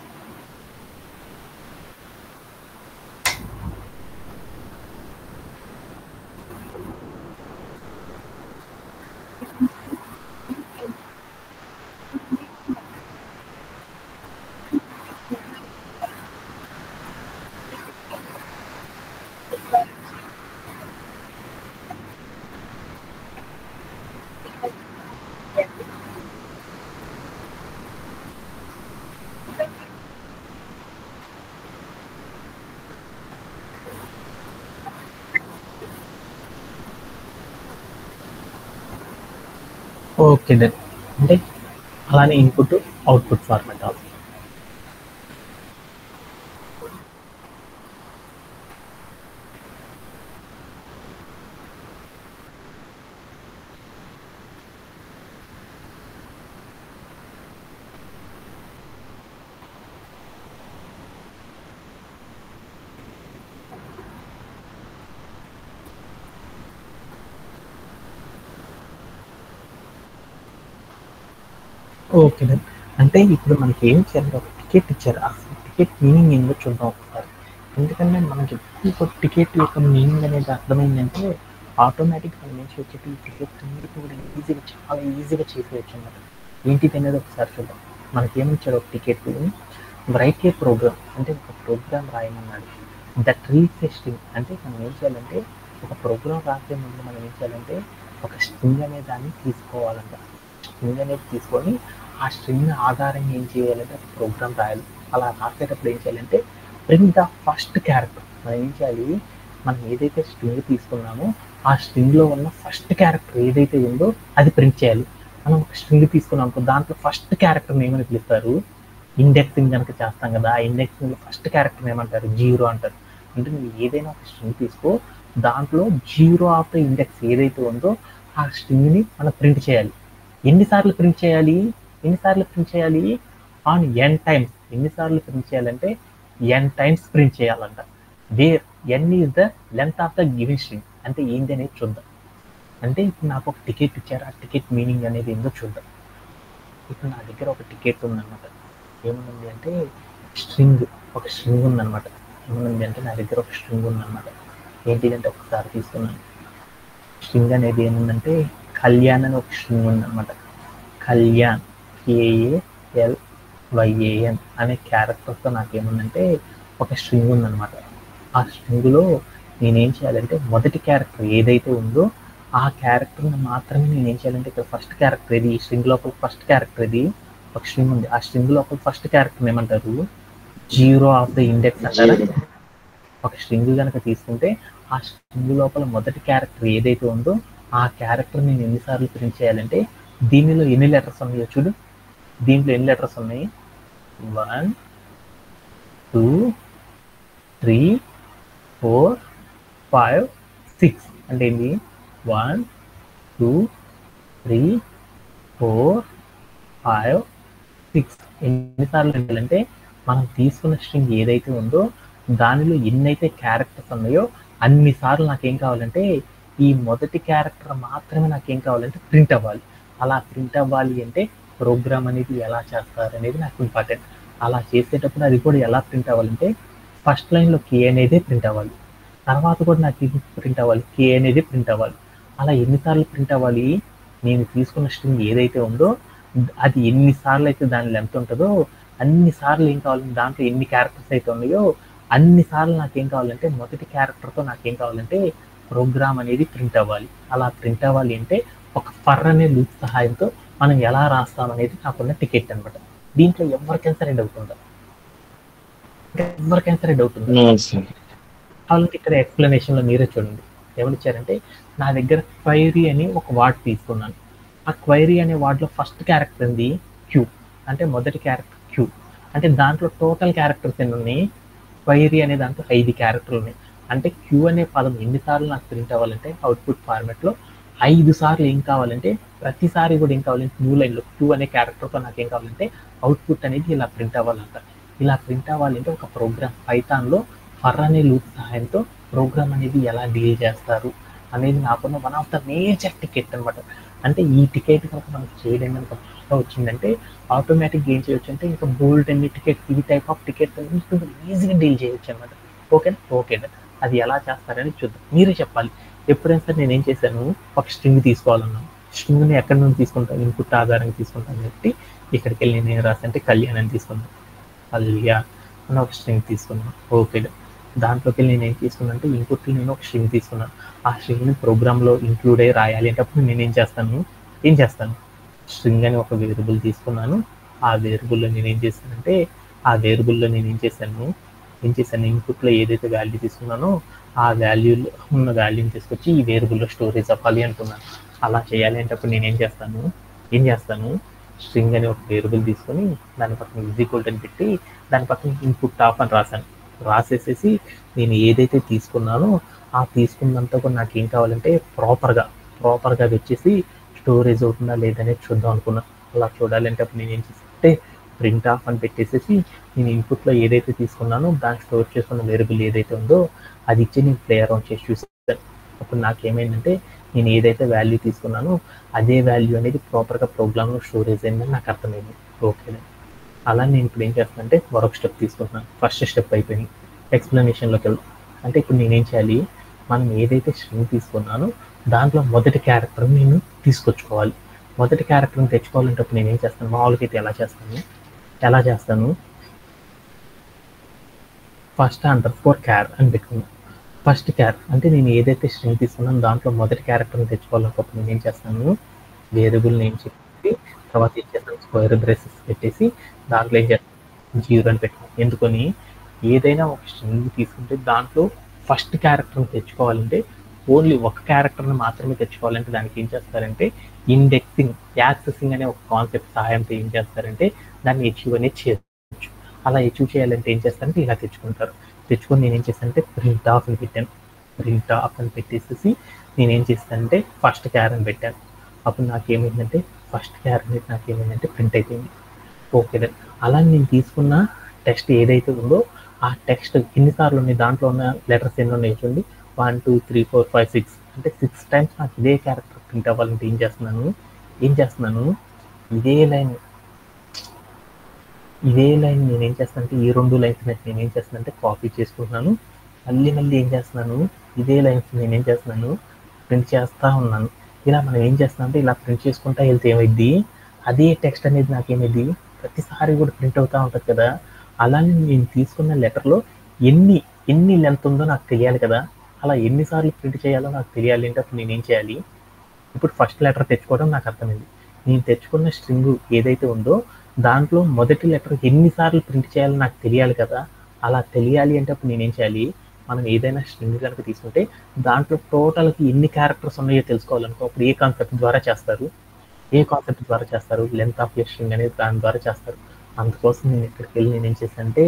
Okay done. అంటే అలానే input output format also. Okay done. అంటే ఇప్పుడు మనకి ఏం చేయాలి, ఒక టికెట్ ఇచ్చారు, ఆ టికెట్ మీనింగ్ ఏంటో చూద్దాం ఒకసారి. ఎందుకంటే మనకి ఎప్పుడు టికెట్ యొక్క మీనింగ్ అనేది అర్థమైందంటే ఆటోమేటిక్ మనం ఏం చేయొచ్చు, ఈ టికెట్ అనేది కూడా ఈజీగా చాలా ఈజీగా చేసేయచ్చు అన్నమాట. ఏంటిది అనేది ఒకసారి చూద్దాం. మనకి ఏమిచ్చాడు ఒక టికెట్, రైట్ ఏ ప్రోగ్రామ్ అంటే ఒక ప్రోగ్రామ్ రాయమన్నాడు. దట్ రీడ్స్ ఏ స్ట్రింగ్ అంటే మనం ఏం చేయాలంటే ఒక ప్రోగ్రామ్ రాసే ముందు మనం ఏం చేయాలంటే ఒక స్ట్రింగ్ అనే దాన్ని తీసుకోవాలంట. స్ట్రింగ్ అనేది తీసుకొని ఆ స్ట్రింగ్ ఆధారంగా ఏం చేయాలంటే ఒక ప్రోగ్రామ్ రాయాలి. అలా రాసేటప్పుడు ఏం చేయాలంటే ప్రింట్ ద ఫస్ట్ క్యారెక్టర్. మనం ఏం చేయాలి, మనం ఏదైతే స్ట్రింగ్ తీసుకున్నామో ఆ స్ట్రింగ్లో ఉన్న ఫస్ట్ క్యారెక్టర్ ఏదైతే ఉందో అది ప్రింట్ చేయాలి. మనం ఒక స్ట్రింగ్ తీసుకున్నాం, దాంట్లో ఫస్ట్ క్యారెక్టర్ని ఏమని పిలుస్తారు, ఇండెక్సింగ్ కనుక చేస్తాం కదా, ఆ ఇండెక్సింగ్లో ఫస్ట్ క్యారెక్టర్ ఏమంటారు, 0 అంటారు. అంటే నువ్వు ఏదైనా ఒక స్ట్రింగ్ తీసుకో, దాంట్లో 0 ఆఫ్ ద ఇండెక్స్ ఏదైతే ఉందో ఆ స్ట్రింగ్ని మనం ప్రింట్ చేయాలి. ఎన్నిసార్లు ప్రింట్ చేయాలి, ఎన్నిసార్లు ప్రింట్ చేయాలి, ఆన్ n టైమ్స్. ఎన్నిసార్లు ప్రింట్ చేయాలంటే n టైమ్స్ ప్రింట్ చేయాలంట. Where n is the length of the given string. అంటే ఏంటి అనేది చూద్దాం. అంటే ఇప్పుడు నాకు ఒక టికెట్ ఇచ్చారు, ఆ టికెట్ మీనింగ్ అనేది ఏందో చూద్దాం. ఇప్పుడు నా దగ్గర ఒక టికెట్ ఉందన్నమాట. ఏముంది అంటే స్ట్రింగ్, ఒక స్ట్రింగ్ ఉందన్నమాట. ఏముంది అంటే నా దగ్గర ఒక స్ట్రింగ్ ఉందన్నమాట. ఏంటిదంటే ఒకసారి తీసుకున్నాను. స్ట్రింగ్ అనేది ఏముందంటే కళ్యాణ్ అని ఒక స్ట్రింగ్ ఉందన్నమాట. కళ్యాణ్ KALYAN అనే క్యారెక్టర్తో నాకేముందంటే ఒక స్ట్రింగ్ ఉందన్నమాట. ఆ స్ట్రింగ్లో నేనేం చేయాలంటే మొదటి క్యారెక్టర్ ఏదైతే ఉందో ఆ క్యారెక్టర్ని మాత్రమే నేనేం చేయాలంటే ఇక్కడ ఫస్ట్ క్యారెక్టర్ ఏది, ఈ స్ట్రింగ్ లోపల ఫస్ట్ క్యారెక్టర్ ఏది, ఒక స్ట్రింగ్ ఉంది, ఆ స్ట్రింగ్ లోపల ఫస్ట్ క్యారెక్టర్ ఏమంటారు, 0 ఆఫ్ ద ఇండెక్స్ అంటారా. ఒక స్ట్రింగ్ కనుక తీసుకుంటే ఆ స్ట్రింగ్ లోపల మొదటి క్యారెక్టర్ ఏదైతే ఉందో ఆ క్యారెక్టర్ నేను ఎన్నిసార్లు ప్రింట్ చేయాలంటే, దీనిలో ఎన్ని లెటర్స్ ఉన్నాయో చూడు, దీంట్లో ఎన్ని లెటర్స్ ఉన్నాయి, 1 2 3 4 5 6. అంటే ఏంటి, 1 2 3 4 5 6. ఎన్నిసార్లు అంటే మనం తీసుకున్న స్ట్రింగ్ ఏదైతే ఉందో దానిలో ఎన్నైతే క్యారెక్టర్స్ ఉన్నాయో అన్నిసార్లు నాకేం కావాలంటే ఈ మొదటి క్యారెక్టర్ మాత్రమే నాకేం కావాలంటే ప్రింట్ అవ్వాలి. అలా ప్రింట్ అవ్వాలి అంటే ప్రోగ్రామ్ అనేది ఎలా చేస్తారు అనేది నాకు ఇంపార్టెంట్. అలా చేసేటప్పుడు అది కూడా ఎలా ప్రింట్ అవ్వాలంటే ఫస్ట్ లైన్లో K అనేది ప్రింట్ అవ్వాలి, తర్వాత కూడా నాకు ఇది ప్రింట్ అవ్వాలి, K అనేది ప్రింట్ అవ్వాలి. అలా ఎన్నిసార్లు ప్రింట్ అవ్వాలి, నేను తీసుకున్న స్ట్రింగ్ ఏదైతే ఉందో అది ఎన్నిసార్లు అయితే దాని లెంత్ ఉంటుందో అన్నిసార్లు ఏం కావాలి, దాంట్లో ఎన్ని క్యారెక్టర్స్ అయితే ఉన్నాయో అన్నిసార్లు నాకేం కావాలంటే మొదటి క్యారెక్టర్తో నాకేం కావాలంటే ప్రోగ్రామ్ అనేది ప్రింట్ అవ్వాలి. అలా ప్రింట్ అవ్వాలి అంటే ఒక ఫర్ అనే లూప్ సహాయంతో మనం ఎలా రాస్తాం అనేది నాకున్న టికెట్ అనమాట. దీంట్లో ఎవరికైనా సరే డౌట్ ఉందా, ఎవరికైనా సరే డౌట్ ఉందా? వాళ్ళకి ఇక్కడ ఎక్స్ప్లెనేషన్లో మీరే చూడండి. ఏమనిచ్చారంటే నా దగ్గర క్వైరీ అని ఒక వర్డ్ తీసుకున్నాను. ఆ క్వైరీ అనే వర్డ్లో ఫస్ట్ క్యారెక్టర్ ఉంది క్యూ, అంటే మొదటి క్యారెక్టర్ క్యూ. అంటే దాంట్లో టోటల్ క్యారెక్టర్స్ ఎన్ని ఉన్నాయి, క్వైరీ అనే దాంట్లో 5 క్యారెక్టర్లు ఉన్నాయి. అంటే క్యూ అనే పదం ఎన్నిసార్లు నాకు ప్రింట్ అవ్వాలంటే అవుట్పుట్ ఫార్మాట్లో 5 సార్లు ఏం కావాలంటే ప్రతిసారి కూడా ఏం కావాలంటే న్యూ లైన్లో క్యూ అనే క్యారెక్టర్తో నాకు ఏం కావాలంటే అవుట్పుట్ అనేది ఇలా ప్రింట్ అవ్వాలంట. ఇలా ప్రింట్ అవ్వాలంటే ఒక ప్రోగ్రామ్ పైథాన్లో ఫర్ అనే లూప్ సహాయంతో ప్రోగ్రామ్ అనేది ఎలా డీల్ చేస్తారు అనేది నాకున్న one of the major ticket అనమాట. అంటే ఈ టికెట్ కనుక మనకు చేయడం కనుక వచ్చిందంటే ఆటోమేటిక్గా ఏం చేయొచ్చు అంటే ఇంకా బోల్డ్ అన్ని టికెట్ ఈ టైప్ ఆఫ్ టికెట్ ఈజీగా డీల్ చేయొచ్చు అనమాట. ఓకేనా? ఓకేనా, అది ఎలా చేస్తారని చూద్దాం. మీరే చెప్పాలి. ఎప్పుడైనా సరే నేనేం చేశాను, ఒక స్ట్రింగ్ తీసుకోవాలన్నాను. స్ట్రింగ్ని ఎక్కడి నుంచి తీసుకుంటాను, ఇన్పుట్ ఆధారంగా తీసుకుంటాను కాబట్టి ఇక్కడికి వెళ్ళి నేను ఏం రాసా అంటే కళ్యాణ్ అని తీసుకున్నాను. కళ్యాణ్ అని ఒక స్ట్రింగ్ తీసుకున్నాను. ఓకే, దాంట్లోకి వెళ్ళి నేను ఏం తీసుకున్నాను అంటే ఇన్పుట్లో నేను ఒక స్ట్రింగ్ తీసుకున్నాను. ఆ స్ట్రింగ్ని ప్రోగ్రామ్లో ఇంక్లూడ్ అయ్యి రాయాలి అంటే అప్పుడు నేను ఏం చేస్తాను స్ట్రింగ్ అని ఒక వేరియబుల్ తీసుకున్నాను. ఆ వేరియబుల్లో నేను ఏం చేశానంటే ఇన్పుట్లో ఏదైతే వాల్యూ తీసుకున్నానో ఆ వాల్యూలో ఉన్న వాల్యూని తీసుకొచ్చి ఈ వేరియబుల్లో స్టోరేజ్ అవ్వాలి అంటున్నాను. అలా చేయాలి అంటే అప్పుడు నేను ఏం చేస్తాను స్ట్రింగ్ అని ఒక వేరియబుల్ తీసుకొని దాని పక్కన ఈక్వల్ అని పెట్టి దాని పక్కన ఇన్పుట్ ఆఫ్ అని రాసేసేసి నేను ఏదైతే తీసుకున్నానో ఆ తీసుకున్నంత కూడా నాకు ఏం కావాలంటే ప్రాపర్గా అది వచ్చేసి స్టోరేజ్ అవుతుందా లేదనేది చూద్దాం అనుకున్నాను. అలా చూడాలంటే అప్పుడు నేను ఏం చేస్తే ప్రింట్ ఆఫ్ అని పెట్టేసేసి నేను ఇన్పుట్లో ఏదైతే తీసుకున్నానో దాన్ని స్టోర్ చేసుకున్న వేరియబుల్ ఏదైతే ఉందో అది ఇచ్చి నేను ప్లే అరౌండ్ చేసి చూస్తాను. అప్పుడు నాకేమైందంటే నేను ఏదైతే వాల్యూ తీసుకున్నానో అదే వాల్యూ అనేది ప్రాపర్గా ప్రోగ్రామ్లో స్టోరేజ్ అయిందని నాకు అర్థమైంది. ఓకే, అలా నేను ఇప్పుడు ఏం చేస్తానంటే మరొక స్టెప్ తీసుకుంటున్నాను. ఫస్ట్ స్టెప్ అయిపోయింది, ఎక్స్ప్లెనేషన్లోకి వెళ్దాం. అంటే ఇప్పుడు నేనేం చేయాలి, మనం ఏదైతే స్ట్రింగ్ తీసుకున్నానో దాంట్లో మొదటి క్యారెక్టర్ నేను తీసుకొచ్చుకోవాలి. మొదటి క్యారెక్టర్ని తెచ్చుకోవాలంటే నేను ఏం చేస్తాను, మామూలుగా అయితే ఎలా చేస్తాను ఫస్ట్ _char అని పెట్టుకున్నాను. ఫస్ట్ క్యార్ అంటే నేను ఏదైతే స్ట్రింగ్ తీసుకున్నాను దాంట్లో మొదటి క్యారెక్టర్ని తెచ్చుకోవాలనుకోప్పుడు నేను ఏం చేస్తాను, వేరియబుల్ నేమ్ చెప్పి తర్వాత ఏం చేస్తాను స్క్వేర్ బ్రేసెస్ పెట్టేసి దాంట్లో ఏం చేస్తాను 0 అని పెట్టుకున్నాను. ఎందుకని ఏదైనా ఒక స్ట్రింగ్ తీసుకుంటే దాంట్లో ఫస్ట్ క్యారెక్టర్ని తెచ్చుకోవాలంటే ఓన్లీ ఒక క్యారెక్టర్ని మాత్రమే తెచ్చుకోవాలంటే దానికి ఏం చేస్తారంటే యాక్సెసింగ్ అనే ఒక కాన్సెప్ట్ సహాయంతో ఏం చేస్తారంటే దాన్ని అచీవ్ అనేది చేయవచ్చు. అలా అచీవ్ చేయాలంటే ఏం చేస్తారంటే ఇలా తెచ్చుకొని నేనేం చేస్తానంటే ప్రింట్ ఆఫ్ అని పెట్టాను. ప్రింట్ ఆఫ్ అని పెట్టేసేసి నేనేం చేస్తానంటే ఫస్ట్ క్యార్ అని పెట్టాను. అప్పుడు నాకేమైందంటే ఫస్ట్ క్యార్ అనేది నాకేమైందంటే ప్రింట్ అయిపోయింది. ఓకే, అలా నేను తీసుకున్న టెక్స్ట్ ఏదైతే ఉందో ఆ టెక్స్ట్ ఎన్నిసార్లు ఉన్నాయి, దాంట్లో ఉన్న లెటర్స్ ఎన్ని ఉన్నాయి చూడండి, 1 2 3 4 5 6 అంటే 6 టైమ్స్ నాకు ఇదే క్యారెక్టర్ ప్రింట్ అవ్వాలంటే ఏం చేస్తున్నాను ఇదే లైన్ నేనేం చేస్తానంటే ఈ 2 లైన్స్ నేనేం చేస్తానంటే కాపీ చేసుకుంటున్నాను. మళ్ళీ ఏం చేస్తున్నాను, ఇదే లైన్స్ నేనేం చేస్తున్నాను ప్రింట్ చేస్తూ ఉన్నాను. ఇలా మనం ఏం చేస్తామంటే ఇలా ప్రింట్ చేసుకుంటా వెళ్తే ఏమైంది, అదే టెక్స్ట్ అనేది నాకేమైంది ప్రతిసారి కూడా ప్రింట్ అవుతూ ఉంటుంది కదా. అలానే నేను తీసుకున్న లెటర్లో ఎన్ని లెంత్ ఉందో నాకు తెలియాలి కదా. అలా ఎన్నిసార్లు ప్రింట్ చేయాలో నాకు తెలియాలి అంటే అప్పుడు నేనేం చేయాలి, ఇప్పుడు ఫస్ట్ లెటర్ తెచ్చుకోవడం నాకు అర్థమైంది. నేను తెచ్చుకున్న స్ట్రింగ్ ఏదైతే ఉందో దాంట్లో మొదటి లెటర్ ఎన్నిసార్లు ప్రింట్ చేయాలో నాకు తెలియాలి కదా. అలా తెలియాలి అంటే అప్పుడు నేనేం చేయాలి, మనం ఏదైనా స్ట్రింగ్ కనుక తీసుకుంటే దాంట్లో టోటల్కి ఎన్ని క్యారెక్టర్స్ ఉన్నాయో తెలుసుకోవాలనుకో అప్పుడు ఏ కాన్సెప్ట్ ద్వారా చేస్తారు లెంత్ ఆఫ్ స్ట్రింగ్ అనేది దాని ద్వారా చేస్తారు. అందుకోసం నేను ఇక్కడికి వెళ్ళి నేనేం చేశానంటే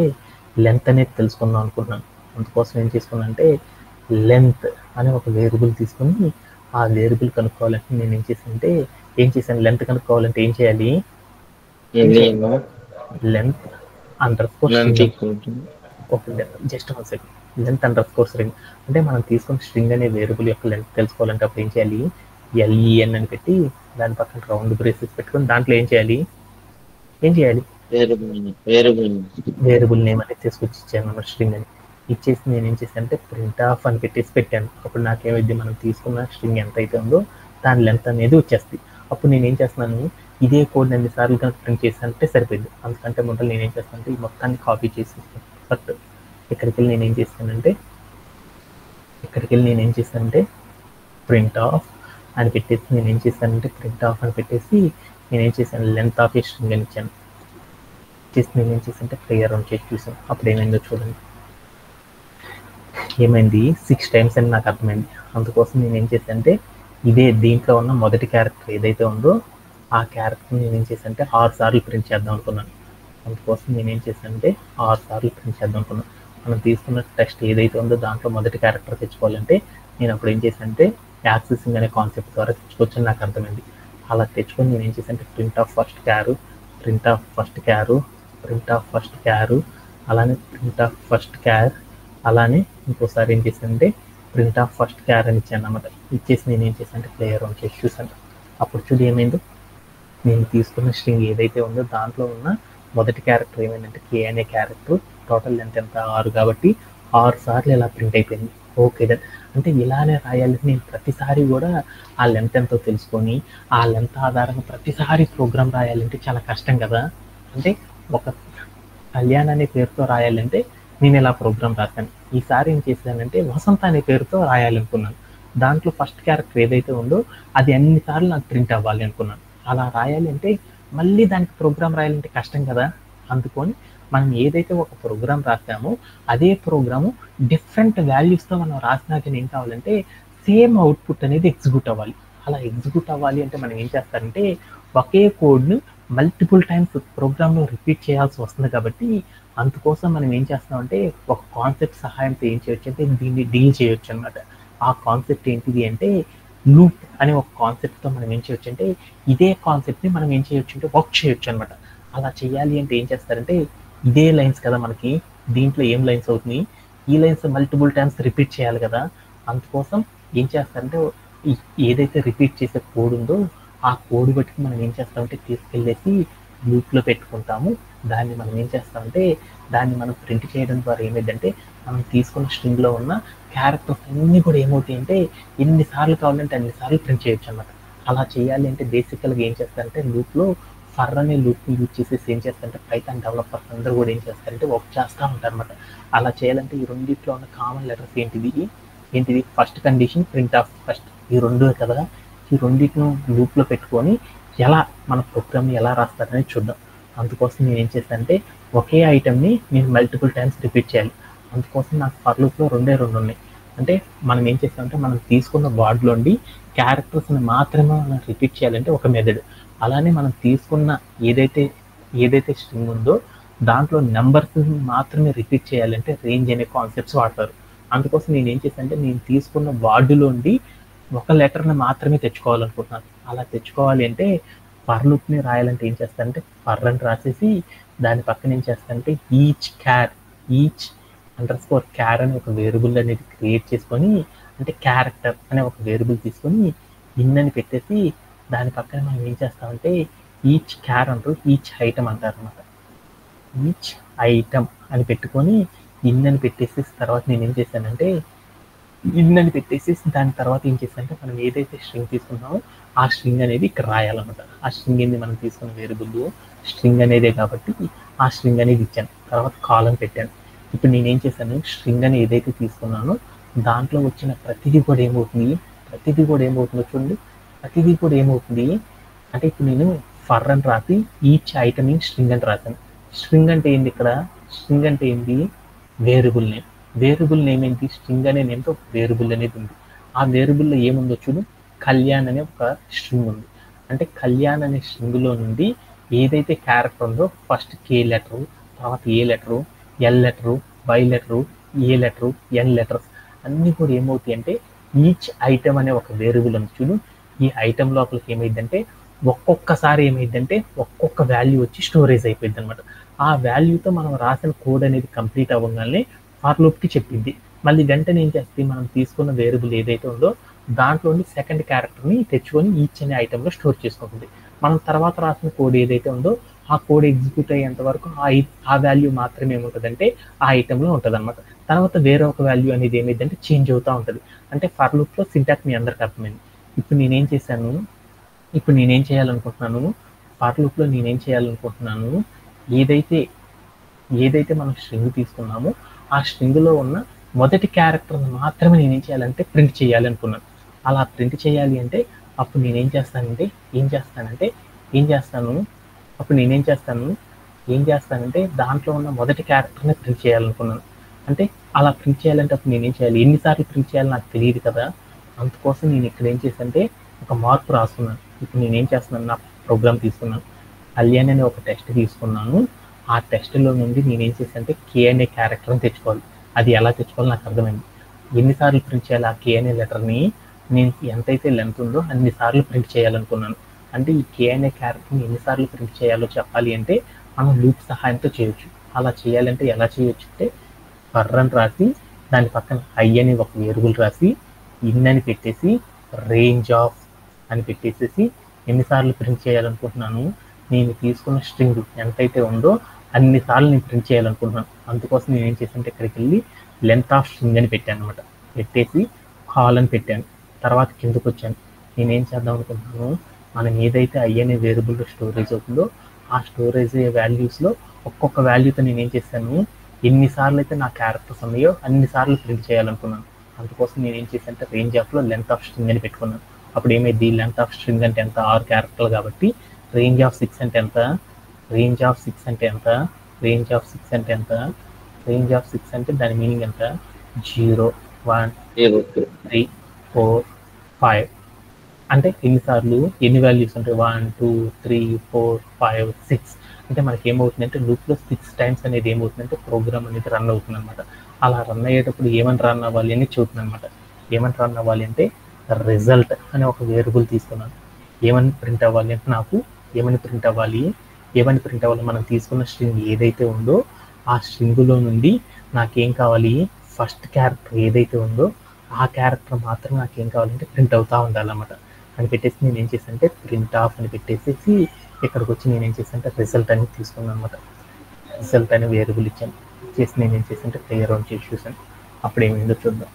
లెంత్ అనేది తెలుసుకుందాం అనుకుంటున్నాను. అందుకోసం ఏం చేసుకున్నానంటే లెంత్ అనే ఒక వేరియబుల్ తీసుకొని ఆ వేరియబుల్ కనుక్కోవాలంటే నేను ఏం చేశాను లెంత్ కనుక్కోవాలంటే ఏం చేయాలి, లెంత్ _string అంటే మనం తీసుకున్న స్ట్రింగ్ అనే వేరియబుల్ యొక్క లెంత్ తెలుసుకోవాలంటే అప్పుడు ఏం చేయాలి, LEN అని పెట్టి దాని పక్కన రౌండ్ బ్రేసెస్ పెట్టుకొని దాంట్లో ఏం చేయాలి వేరియబుల్ నేమ్ అనేది తీసుకొచ్చి ఇచ్చాను అన్నమాట. స్ట్రింగ్ అని ఇచ్చేసి నేను ఏం చేశానంటే ప్రింట్ ఆఫ్ అని పెట్టాను. అప్పుడు నాకేమైంది, మనం తీసుకున్న స్ట్రింగ్ ఎంత అయితే ఉందో దాని లెంత్ అనేది వచ్చేస్తుంది. అప్పుడు నేను ఏం చేస్తున్నాను, ఇదే కోడ్ ఎన్నిసార్లు కనుక ప్రింట్ చేశానంటే సరిపోయింది. అందుకంటే ముందు నేను ఏం చేస్తానంటే ఈ మొత్తాన్ని కాపీ చేసి ఫస్ట్ ఇక్కడికి వెళ్ళి నేను ఏం చేస్తానంటే ప్రింట్ ఆఫ్ అని పెట్టేసి నేనేం చేశాను లెంత్ ఆఫ్ ఏ స్ట్రింగ్ అని ఇచ్చాను. నేను ఏం చేశానంటే ప్లే అరౌండ్ చేసి చూసాను. అప్పుడు ఏమైందో చూడండి, ఏమైంది 6 టైమ్స్ అని నాకు అర్థమైంది. అందుకోసం నేను ఏం చేశానంటే ఇదే దీంట్లో ఉన్న మొదటి క్యారెక్టర్ ఏదైతే ఉందో ఆ క్యారెక్టర్ నేను ఏం చేశానంటే 6 సార్లు ప్రింట్ చేద్దాం అనుకున్నాను. అందుకోసం నేను ఏం చేశానంటే 6 సార్లు ప్రింట్ చేద్దాం అనుకున్నాను. మనం తీసుకున్న టెక్స్ట్ ఏదైతే ఉందో దాంట్లో మొదటి క్యారెక్టర్ తెచ్చుకోవాలంటే నేను అప్పుడు ఏం చేశానంటే యాక్సెసింగ్ అనే కాన్సెప్ట్ ద్వారా తెచ్చుకోవచ్చని నాకు అర్థమైంది. అలా తెచ్చుకొని నేను ఏం చేశానంటే print of first char, print of first char, print of first char, అలానే ప్రింట్ ఆఫ్ ఫస్ట్ క్యార్, అలానే ఇంకోసారి ఏం చేశానంటే ప్రింట్ ఆఫ్ ఫస్ట్ క్యార్ అని ఇచ్చాను అన్నమాట. ఇచ్చేసి నేను ఏం చేశానంటే ప్లేయర్ ఆన్ చేసి చూసాను. అప్పుడు చూడు ఏమైందో, నేను తీసుకున్న స్ట్రింగ్ ఏదైతే ఉందో దాంట్లో ఉన్న మొదటి క్యారెక్టర్ ఏమైందంటే కే అనే క్యారెక్టర్, టోటల్ లెంత్ ఎంత 6 కాబట్టి 6 సార్లు ఇలా ప్రింట్ అయిపోయింది. ఓకే దెన్ అంటే ఇలానే రాయాలి. నేను ప్రతిసారి కూడా ఆ లెంత్ ఎంతో తెలుసుకొని ఆ లెంత్ ఆధారంగా ప్రతిసారి ప్రోగ్రామ్ రాయాలంటే చాలా కష్టం కదా. అంటే ఒక కళ్యాణ్ అనే పేరుతో రాయాలంటే నేను ఇలా ప్రోగ్రామ్ రాశాను. ఈసారి ఏం చేశానంటే వసంత అనే పేరుతో రాయాలనుకున్నాను. దాంట్లో ఫస్ట్ క్యారెక్టర్ ఏదైతే ఉందో అది అన్నిసార్లు నాకు ప్రింట్ అవ్వాలి అనుకున్నాను. అలా రాయాలి అంటే మళ్ళీ దానికి ప్రోగ్రామ్ రాయాలంటే కష్టం కదా. అందుకొని మనం ఏదైతే ఒక ప్రోగ్రామ్ రాసామో అదే ప్రోగ్రాము డిఫరెంట్ వాల్యూస్తో మనం రాసినా కానీ ఏం కావాలంటే సేమ్ అవుట్పుట్ అనేది ఎగ్జిక్యూట్ అవ్వాలి. అలా ఎగ్జిక్యూట్ అవ్వాలి అంటే మనం ఏం చేస్తారంటే ఒకే కోడ్ను మల్టిపుల్ టైమ్స్ ప్రోగ్రామ్లో రిపీట్ చేయాల్సి వస్తుంది. కాబట్టి అందుకోసం మనం ఏం చేస్తామంటే ఒక కాన్సెప్ట్ సహాయంతో ఏం చేయొచ్చు అంటే దీన్ని డీల్ చేయొచ్చు అనమాట. ఆ కాన్సెప్ట్ ఏంటిది అంటే లూప్ అనే ఒక కాన్సెప్ట్తో మనం ఏం చేయొచ్చు అంటే ఇదే కాన్సెప్ట్ని మనం ఏం చేయొచ్చు అంటే వర్క్ చేయొచ్చు అనమాట. అలా చేయాలి అంటే ఏం చేస్తారంటే ఇదే లైన్స్ కదా మనకి, దీంట్లో ఏం లైన్స్ అవుతుంది, ఈ లైన్స్ మల్టిపుల్ టైమ్స్ రిపీట్ చేయాలి కదా. అందుకోసం ఏం చేస్తారంటే ఏదైతే రిపీట్ చేసే కోడ్ ఉందో ఆ కోడ్ బట్టి మనం ఏం చేస్తామంటే తీసుకెళ్ళేసి లూప్లో పెట్టుకుంటాము. దాన్ని మనం ఏం చేస్తామంటే దాన్ని మనం ప్రింట్ చేయడం ద్వారా ఏమైందంటే మనం తీసుకున్న స్ట్రింగ్లో ఉన్న క్యారెక్టర్స్ అన్నీ కూడా ఏమవుతాయి అంటే ఎన్నిసార్లు కావాలంటే అన్నిసార్లు ప్రింట్ చేయొచ్చు అన్నమాట. అలా చేయాలి అంటే బేసికల్గా ఏం చేస్తారంటే లూప్లో ఫర్ అనే లూప్ని యూజ్ చేసేసి ఏం చేస్తారంటే పైథాన్ డెవలపర్స్ అందరూ కూడా ఏం చేస్తారంటే వర్క్ చేస్తూ ఉంటారు అనమాట. అలా చేయాలంటే ఈ రెండిట్లో ఉన్న కామన్ లెటర్స్ ఏంటిది first condition, print of first, ఈ రెండు కదా. ఈ రెండింటిని లూప్లో పెట్టుకొని ఎలా మన ప్రోగ్రామ్ని ఎలా రాస్తారనేది చూద్దాం. అందుకోసం నేను ఏం చేస్తానంటే ఒకే ఐటమ్ని నేను మల్టిపుల్ టైమ్స్ రిపీట్ చేయాలి. అందుకోసం నాకు ఫర్ లూప్లో రెండే ఉన్నాయి. అంటే మనం ఏం చేస్తామంటే మనం తీసుకున్న వర్డ్లోండి క్యారెక్టర్స్ని మాత్రమే మనం రిపీట్ చేయాలంటే ఒక మెథడ్. అలానే మనం తీసుకున్న ఏదైతే స్ట్రింగ్ ఉందో దాంట్లో నెంబర్స్ మాత్రమే రిపీట్ చేయాలంటే రేంజ్ అనే కాన్సెప్ట్స్ వాడతారు. అందుకోసం నేను ఏం చేస్తానంటే నేను తీసుకున్న వర్డ్లోండి ఒక లెటర్ని మాత్రమే తెచ్చుకోవాలనుకుంటున్నాను. అలా తెచ్చుకోవాలి అంటే ఫర్ లూప్ని రాయాలంటే ఏం చేస్తానంటే ఫర్ అని రాసేసి దాని పక్కన ఏం చేస్తానంటే ఈచ్ అండర్స్కోర్ క్యార్ అనే ఒక వేరియబుల్ అనేది క్రియేట్ చేసుకొని, అంటే క్యారెక్టర్ అనే ఒక వేరియబుల్ తీసుకొని ఇన్ అని పెట్టేసి దాని పక్కన మనం ఏం చేస్తామంటే ఈచ్ క్యార్ అంటారు, ఈచ్ ఐటమ్ అంటారు అనమాట. ఈచ్ ఐటమ్ అని పెట్టుకొని ఇన్ అని పెట్టేసి తర్వాత నేను ఏం చేశానంటే ఇన్ అని పెట్టేసి దాని తర్వాత ఏం చేశానంటే మనం ఏదైతే స్ట్రింగ్ తీసుకున్నామో ఆ స్ట్రింగ్ అనేది ఇక్కడ రాయాలన్నమాట. ఆ స్ట్రింగ్ ఏంది మనం తీసుకున్న వేరియబుల్ స్ట్రింగ్ అనేదే కాబట్టి ఆ స్ట్రింగ్ అనేది ఇచ్చాను. తర్వాత కాలం పెట్టాను. ఇప్పుడు నేనేం చేశాను స్ట్రింగ్ అని ఏదైతే తీసుకున్నానో దాంట్లో వచ్చిన ప్రతిదీ కూడా ఏమవుతుందో చూడండి. ప్రతిదీ కూడా ఏమవుతుంది అంటే ఇప్పుడు నేను ఫర్ అని రాసి ఈచ్ ఐటమ్ ఇన్ స్ట్రింగ్ అని రాశాను. స్ట్రింగ్ అంటే ఏంది ఇక్కడ? స్ట్రింగ్ అంటే ఏంది? Variable name. వేరియబుల్ నేమ్ ఏంటి? స్ట్రింగ్ అనే నేమ్తో వేరియబుల్ అనేది ఉంది. ఆ వేరియబుల్లో ఏముందో చూడు, కళ్యాణ్ అనే ఒక స్ట్రింగ్ ఉంది. అంటే కళ్యాణ్ అనే స్ట్రింగ్లో నుండి ఏదైతే క్యారెక్టర్ ఉందో ఫస్ట్ కే లెటరు, తర్వాత A letter, L letter, Y letter, A letter, N letters అన్నీ కూడా ఏమవుతాయి అంటే ఈచ్ ఐటమ్ అనే ఒక వేరియబుల్ ఉంది చూడు. ఈ ఐటమ్ లోపలికి ఏమైందంటే ఒక్కొక్కసారి ఏమైందంటే ఒక్కొక్క వాల్యూ వచ్చి స్టోరేజ్ అయిపోయింది అనమాట. ఆ వాల్యూతో మనం రాసిన కోడ్ అనేది కంప్లీట్ అవ్వగానే ఫర్ లూప్కి చెప్పింది. మళ్ళీ వెంటనే ఏం చేస్తుంది, మనం తీసుకున్న వేరియబుల్ ఏదైతే ఉందో దాంట్లోని సెకండ్ క్యారెక్టర్ని తెచ్చుకొని ఈచ్ అనే ఐటెంలో స్టోర్ చేసుకుంటుంది. మనం తర్వాత రాసిన కోడ్ ఏదైతే ఉందో ఆ కోడ్ ఎగ్జిక్యూట్ అయ్యేంత వరకు ఆ వాల్యూ మాత్రమే ఏముంటుందంటే ఆ ఐటెంలో ఉంటుంది అనమాట. తర్వాత వేరే ఒక వాల్యూ అనేది ఏమైందంటే చేంజ్ అవుతూ ఉంటుంది. అంటే ఫర్ లూప్లో సింటాక్స్ మీ అందరికి అర్థమైంది. ఇప్పుడు నేనేం చేయాలనుకుంటున్నాను, ఫర్ లూప్లో నేనేం చేయాలనుకుంటున్నాను, ఏదైతే మనం స్ట్రింగ్ తీసుకున్నామో ఆ స్ట్రింగ్లో ఉన్న మొదటి క్యారెక్టర్ని మాత్రమే నేనేం చేయాలంటే ప్రింట్ చేయాలనుకున్నాను. అలా ప్రింట్ చేయాలి అంటే అప్పుడు నేనేం చేస్తానంటే దాంట్లో ఉన్న మొదటి క్యారెక్టర్ని ప్రింట్ చేయాలనుకున్నాను. అంటే అలా ప్రింట్ చేయాలంటే అప్పుడు నేనేం చేయాలి, ఎన్నిసార్లు ప్రింట్ చేయాలో నాకు తెలియదు కదా. అందుకోసం నేను ఇక్కడ ఏం చేశానంటే ఒక మార్పు రాసుకున్నాను. ఇప్పుడు నేనేం చేస్తున్నాను, నా ప్రోగ్రామ్ తీసుకున్నాను, కళ్యాణ్ అనే ఒక టెస్ట్ తీసుకున్నాను. ఆ టెస్ట్లో నుండి నేనేం చేశానంటే కే అనే క్యారెక్టర్ని తెచ్చుకోవాలి. అది ఎలా తెచ్చుకోవాలో నాకు అర్థమైంది. ఎన్నిసార్లు ప్రింట్ చేయాలి ఆ కే అనే లెటర్ని, నేను ఎంతైతే లెంత్ ఉందో అన్నిసార్లు ప్రింట్ చేయాలనుకున్నాను. అంటే ఈ కే అనే క్యారెక్టర్ని ఎన్నిసార్లు ప్రింట్ చేయాలో చెప్పాలి అంటే మనం లూప్ సహాయంతో చేయొచ్చు. అలా చేయాలంటే ఎలా చేయొచ్చు అంటే అని రాసి దాని పక్కన ఐ అని ఒక వేరియబుల్ రాసి ఇన్ అని పెట్టేసి రేంజ్ ఆఫ్ అని పెట్టేసేసి ఎన్నిసార్లు ప్రింట్ చేయాలనుకుంటున్నాను, నేను తీసుకున్న స్ట్రింగ్ ఎంతైతే ఉందో అన్నిసార్లు నేను ప్రింట్ చేయాలనుకుంటున్నాను. అందుకోసం నేను ఏం చేశానంటే ఇక్కడికి వెళ్ళి లెంత్ ఆఫ్ స్ట్రింగ్ అని పెట్టాను అనమాట. పెట్టేసి కాల్ అని పెట్టాను. తర్వాత కిందకు వచ్చాను. నేనేం చేద్దాం అనుకుంటున్నాను, మనం ఏదైతే ఐ అనే వేరియబుల్లో స్టోరేజ్ అవుతుందో ఆ స్టోరేజ్ వాల్యూస్లో ఒక్కొక్క వాల్యూతో నేను ఏం చేశాను, ఎన్నిసార్లు అయితే నా క్యారెక్టర్స్ ఉన్నాయో అన్నిసార్లు ప్రింట్ చేయాలనుకున్నాను. అందుకోసం నేను ఏం చేశానంటే రేంజ్ ఆఫ్లో లెంత్ ఆఫ్ స్ట్రింగ్ అని పెట్టుకున్నాను. అప్పుడు ఏమైంది, లెంత్ ఆఫ్ స్ట్రింగ్ అంటే ఎంత, 6 క్యారెక్టర్లు కాబట్టి రేంజ్ ఆఫ్ 6 అంటే ఎంత, రేంజ్ ఆఫ్ 6 అంటే ఎంత, రేంజ్ ఆఫ్ 6 అంటే ఎంత, రేంజ్ ఆఫ్ 6 అంటే దాని మీనింగ్ ఎంత, 0 1 2 3 4 5 అంటే ఎన్నిసార్లు ఎన్ని వాల్యూస్ ఉంటాయి, 1 2 3 4 5 6 అంటే మనకి ఏమవుతుందంటే లూప్లో 6 టైమ్స్ అనేది ఏమవుతుందంటే ప్రోగ్రామ్ అనేది రన్ అవుతుంది అనమాట. అలా రన్ అయ్యేటప్పుడు ఏమని రన్ అవ్వాలి అని చూస్తుంది అనమాట. ఏమని రన్ అవ్వాలి అంటే రిజల్ట్ అనే ఒక వేరియబుల్ తీసుకున్నాను. ఏమని ప్రింట్ అవ్వాలి అంటే నాకు ఏమని ప్రింట్ అవ్వాలి, మనం తీసుకున్న స్ట్రింగ్ ఏదైతే ఉందో ఆ స్ట్రింగ్లో నుండి నాకేం కావాలి, ఫస్ట్ క్యారెక్టర్ ఏదైతే ఉందో ఆ క్యారెక్టర్ మాత్రం నాకేం కావాలంటే ప్రింట్ అవుతూ ఉండాలన్నమాట. అని పెట్టేసి నేను ఏం చేశానంటే ప్రింట్ ఆఫ్ అని పెట్టేసి ఇక్కడికి వచ్చి నేను ఏం చేశానంటే రిజల్ట్ అని తీసుకున్నాను అనమాట. రిజల్ట్ అని వేరియబుల్ ఇచ్చాను. చేసి నేను ఏం చేశానంటే ప్లే అరౌండ్ చేసి చూసాను. అప్పుడు ఏమైందో చూద్దాం.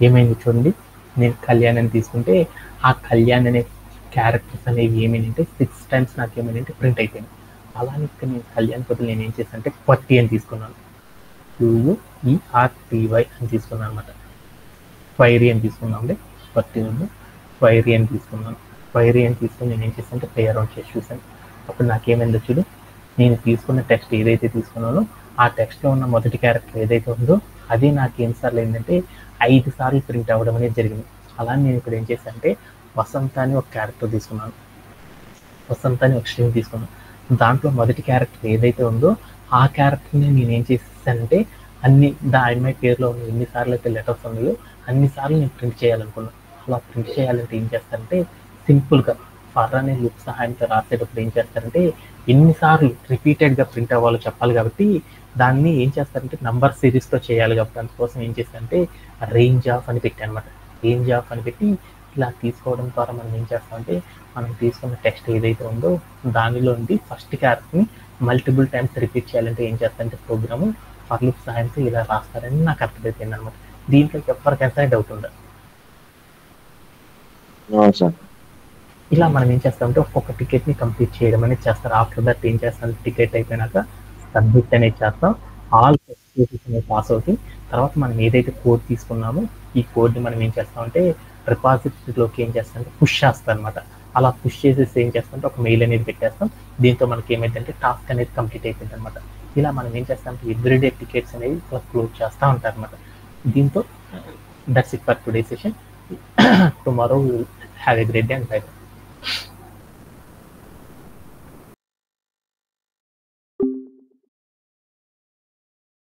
ఏమైంది చూడండి, నేను కళ్యాణ్ అని తీసుకుంటే ఆ కళ్యాణ్ అనే క్యారెక్టర్స్ అనేవి ఏమైందంటే 6 టైమ్స్ నాకు ఏమైందంటే ప్రింట్ అయిపోయింది. అలానే ఇక్కడ నేను కళ్యాణ్ బదులు నేను ఏం చేశానంటే క్వర్టీ అని తీసుకున్నాను. QUERTY అని తీసుకున్నాను అనమాట. క్వైరీ అని తీసుకున్నాను అంటే క్వర్టీ ఉంది, క్వైరీ అని తీసుకున్నాను. క్వైరీ అని తీసుకుని నేను ఏం చేశానంటే ప్లే అరౌండ్ చేసి చూశాను. అప్పుడు నాకేమైందో చూడు, నేను తీసుకున్న టెక్స్ట్ ఏదైతే తీసుకున్నానో ఆ టెక్స్ట్లో ఉన్న మొదటి క్యారెక్టర్ ఏదైతే ఉందో అది నాకు ఎన్నిసార్లు ఏంటంటే 5 సార్లు ప్రింట్ అవ్వడం అనేది జరిగింది. అలా నేను ఇప్పుడు ఏం చేశానంటే వసంత అని ఒక క్యారెక్టర్ తీసుకున్నాను. వసంత అని ఒక స్ట్రింగ్ తీసుకున్నాను. దాంట్లో మొదటి క్యారెక్టర్ ఏదైతే ఉందో ఆ క్యారెక్టర్ని నేను ఏం చేశానంటే అన్ని అమ్మాయి పేరులో ఉన్న ఎన్నిసార్లు అయితే లెటర్స్ ఉన్నాయో అన్నిసార్లు నేను ప్రింట్ చేయాలనుకున్నాను. అలా ప్రింట్ చేయాలంటే ఏం చేస్తారంటే సింపుల్గా ఫర్ అనే లూప్ సహాయంతో రాసేటప్పుడు ఏం చేస్తారంటే ఎన్నిసార్లు రిపీటెడ్గా ప్రింట్ అవ్వాలో చెప్పాలి కాబట్టి దాన్ని ఏం చేస్తారంటే నంబర్ సిరీస్తో చేయాలి కాబట్టి అందుకోసం ఏం చేస్తారంటే రేంజ్ ఆఫ్ అని పెట్టి అనమాట. రేంజ్ ఆఫ్ అని పెట్టి ఇలా తీసుకోవడం ద్వారా మనం ఏం చేస్తామంటే మనం తీసుకున్న టెక్స్ట్ ఏదైతే ఉందో దానిలో నుండి ఫస్ట్ క్యారెక్టర్ని మల్టిపుల్ టైమ్స్ రిపీట్ చేయాలంటే ఏం చేస్తారంటే ప్రోగ్రాము ఫర్ లూప్ సహాయంతో ఇలా రాస్తారని నాకు అర్థమైపోయింది అనమాట. దీంట్లో ఎవరికైనా డౌట్ ఉండదు. ఇలా మనం ఏం చేస్తామంటే ఒక్కొక్క టికెట్ని కంప్లీట్ చేయడం అనేది చేస్తారు. ఆఫ్టర్ దట్ ఏం చేస్తాం, టికెట్ అయిపోయినాక సబ్మిట్ అనేది చేస్తాం. ఆల్ కేసెస్ అనేవి పాస్ అవుతాయి. తర్వాత మనం ఏదైతే కోడ్ తీసుకున్నామో ఈ కోడ్ని మనం ఏం చేస్తామంటే రిపాజిటరీలోకి ఏం చేస్తామంటే పుష్ చేస్తాం అనమాట. అలా పుష్ చేసేసి ఏం చేస్తామంటే ఒక మెయిల్ అనేది పెట్టేస్తాం. దీంతో మనకి ఏమైందంటే టాస్క్ అనేది కంప్లీట్ అయిపోయింది అనమాట. ఇలా మనం ఏం చేస్తామంటే ఎవ్రీడే టికెట్స్ అనేవి ఇట్లా క్లోజ్ చేస్తూ ఉంటారు అనమాట. దీంతో that's it for today session. Tomorrow will have a great day and by.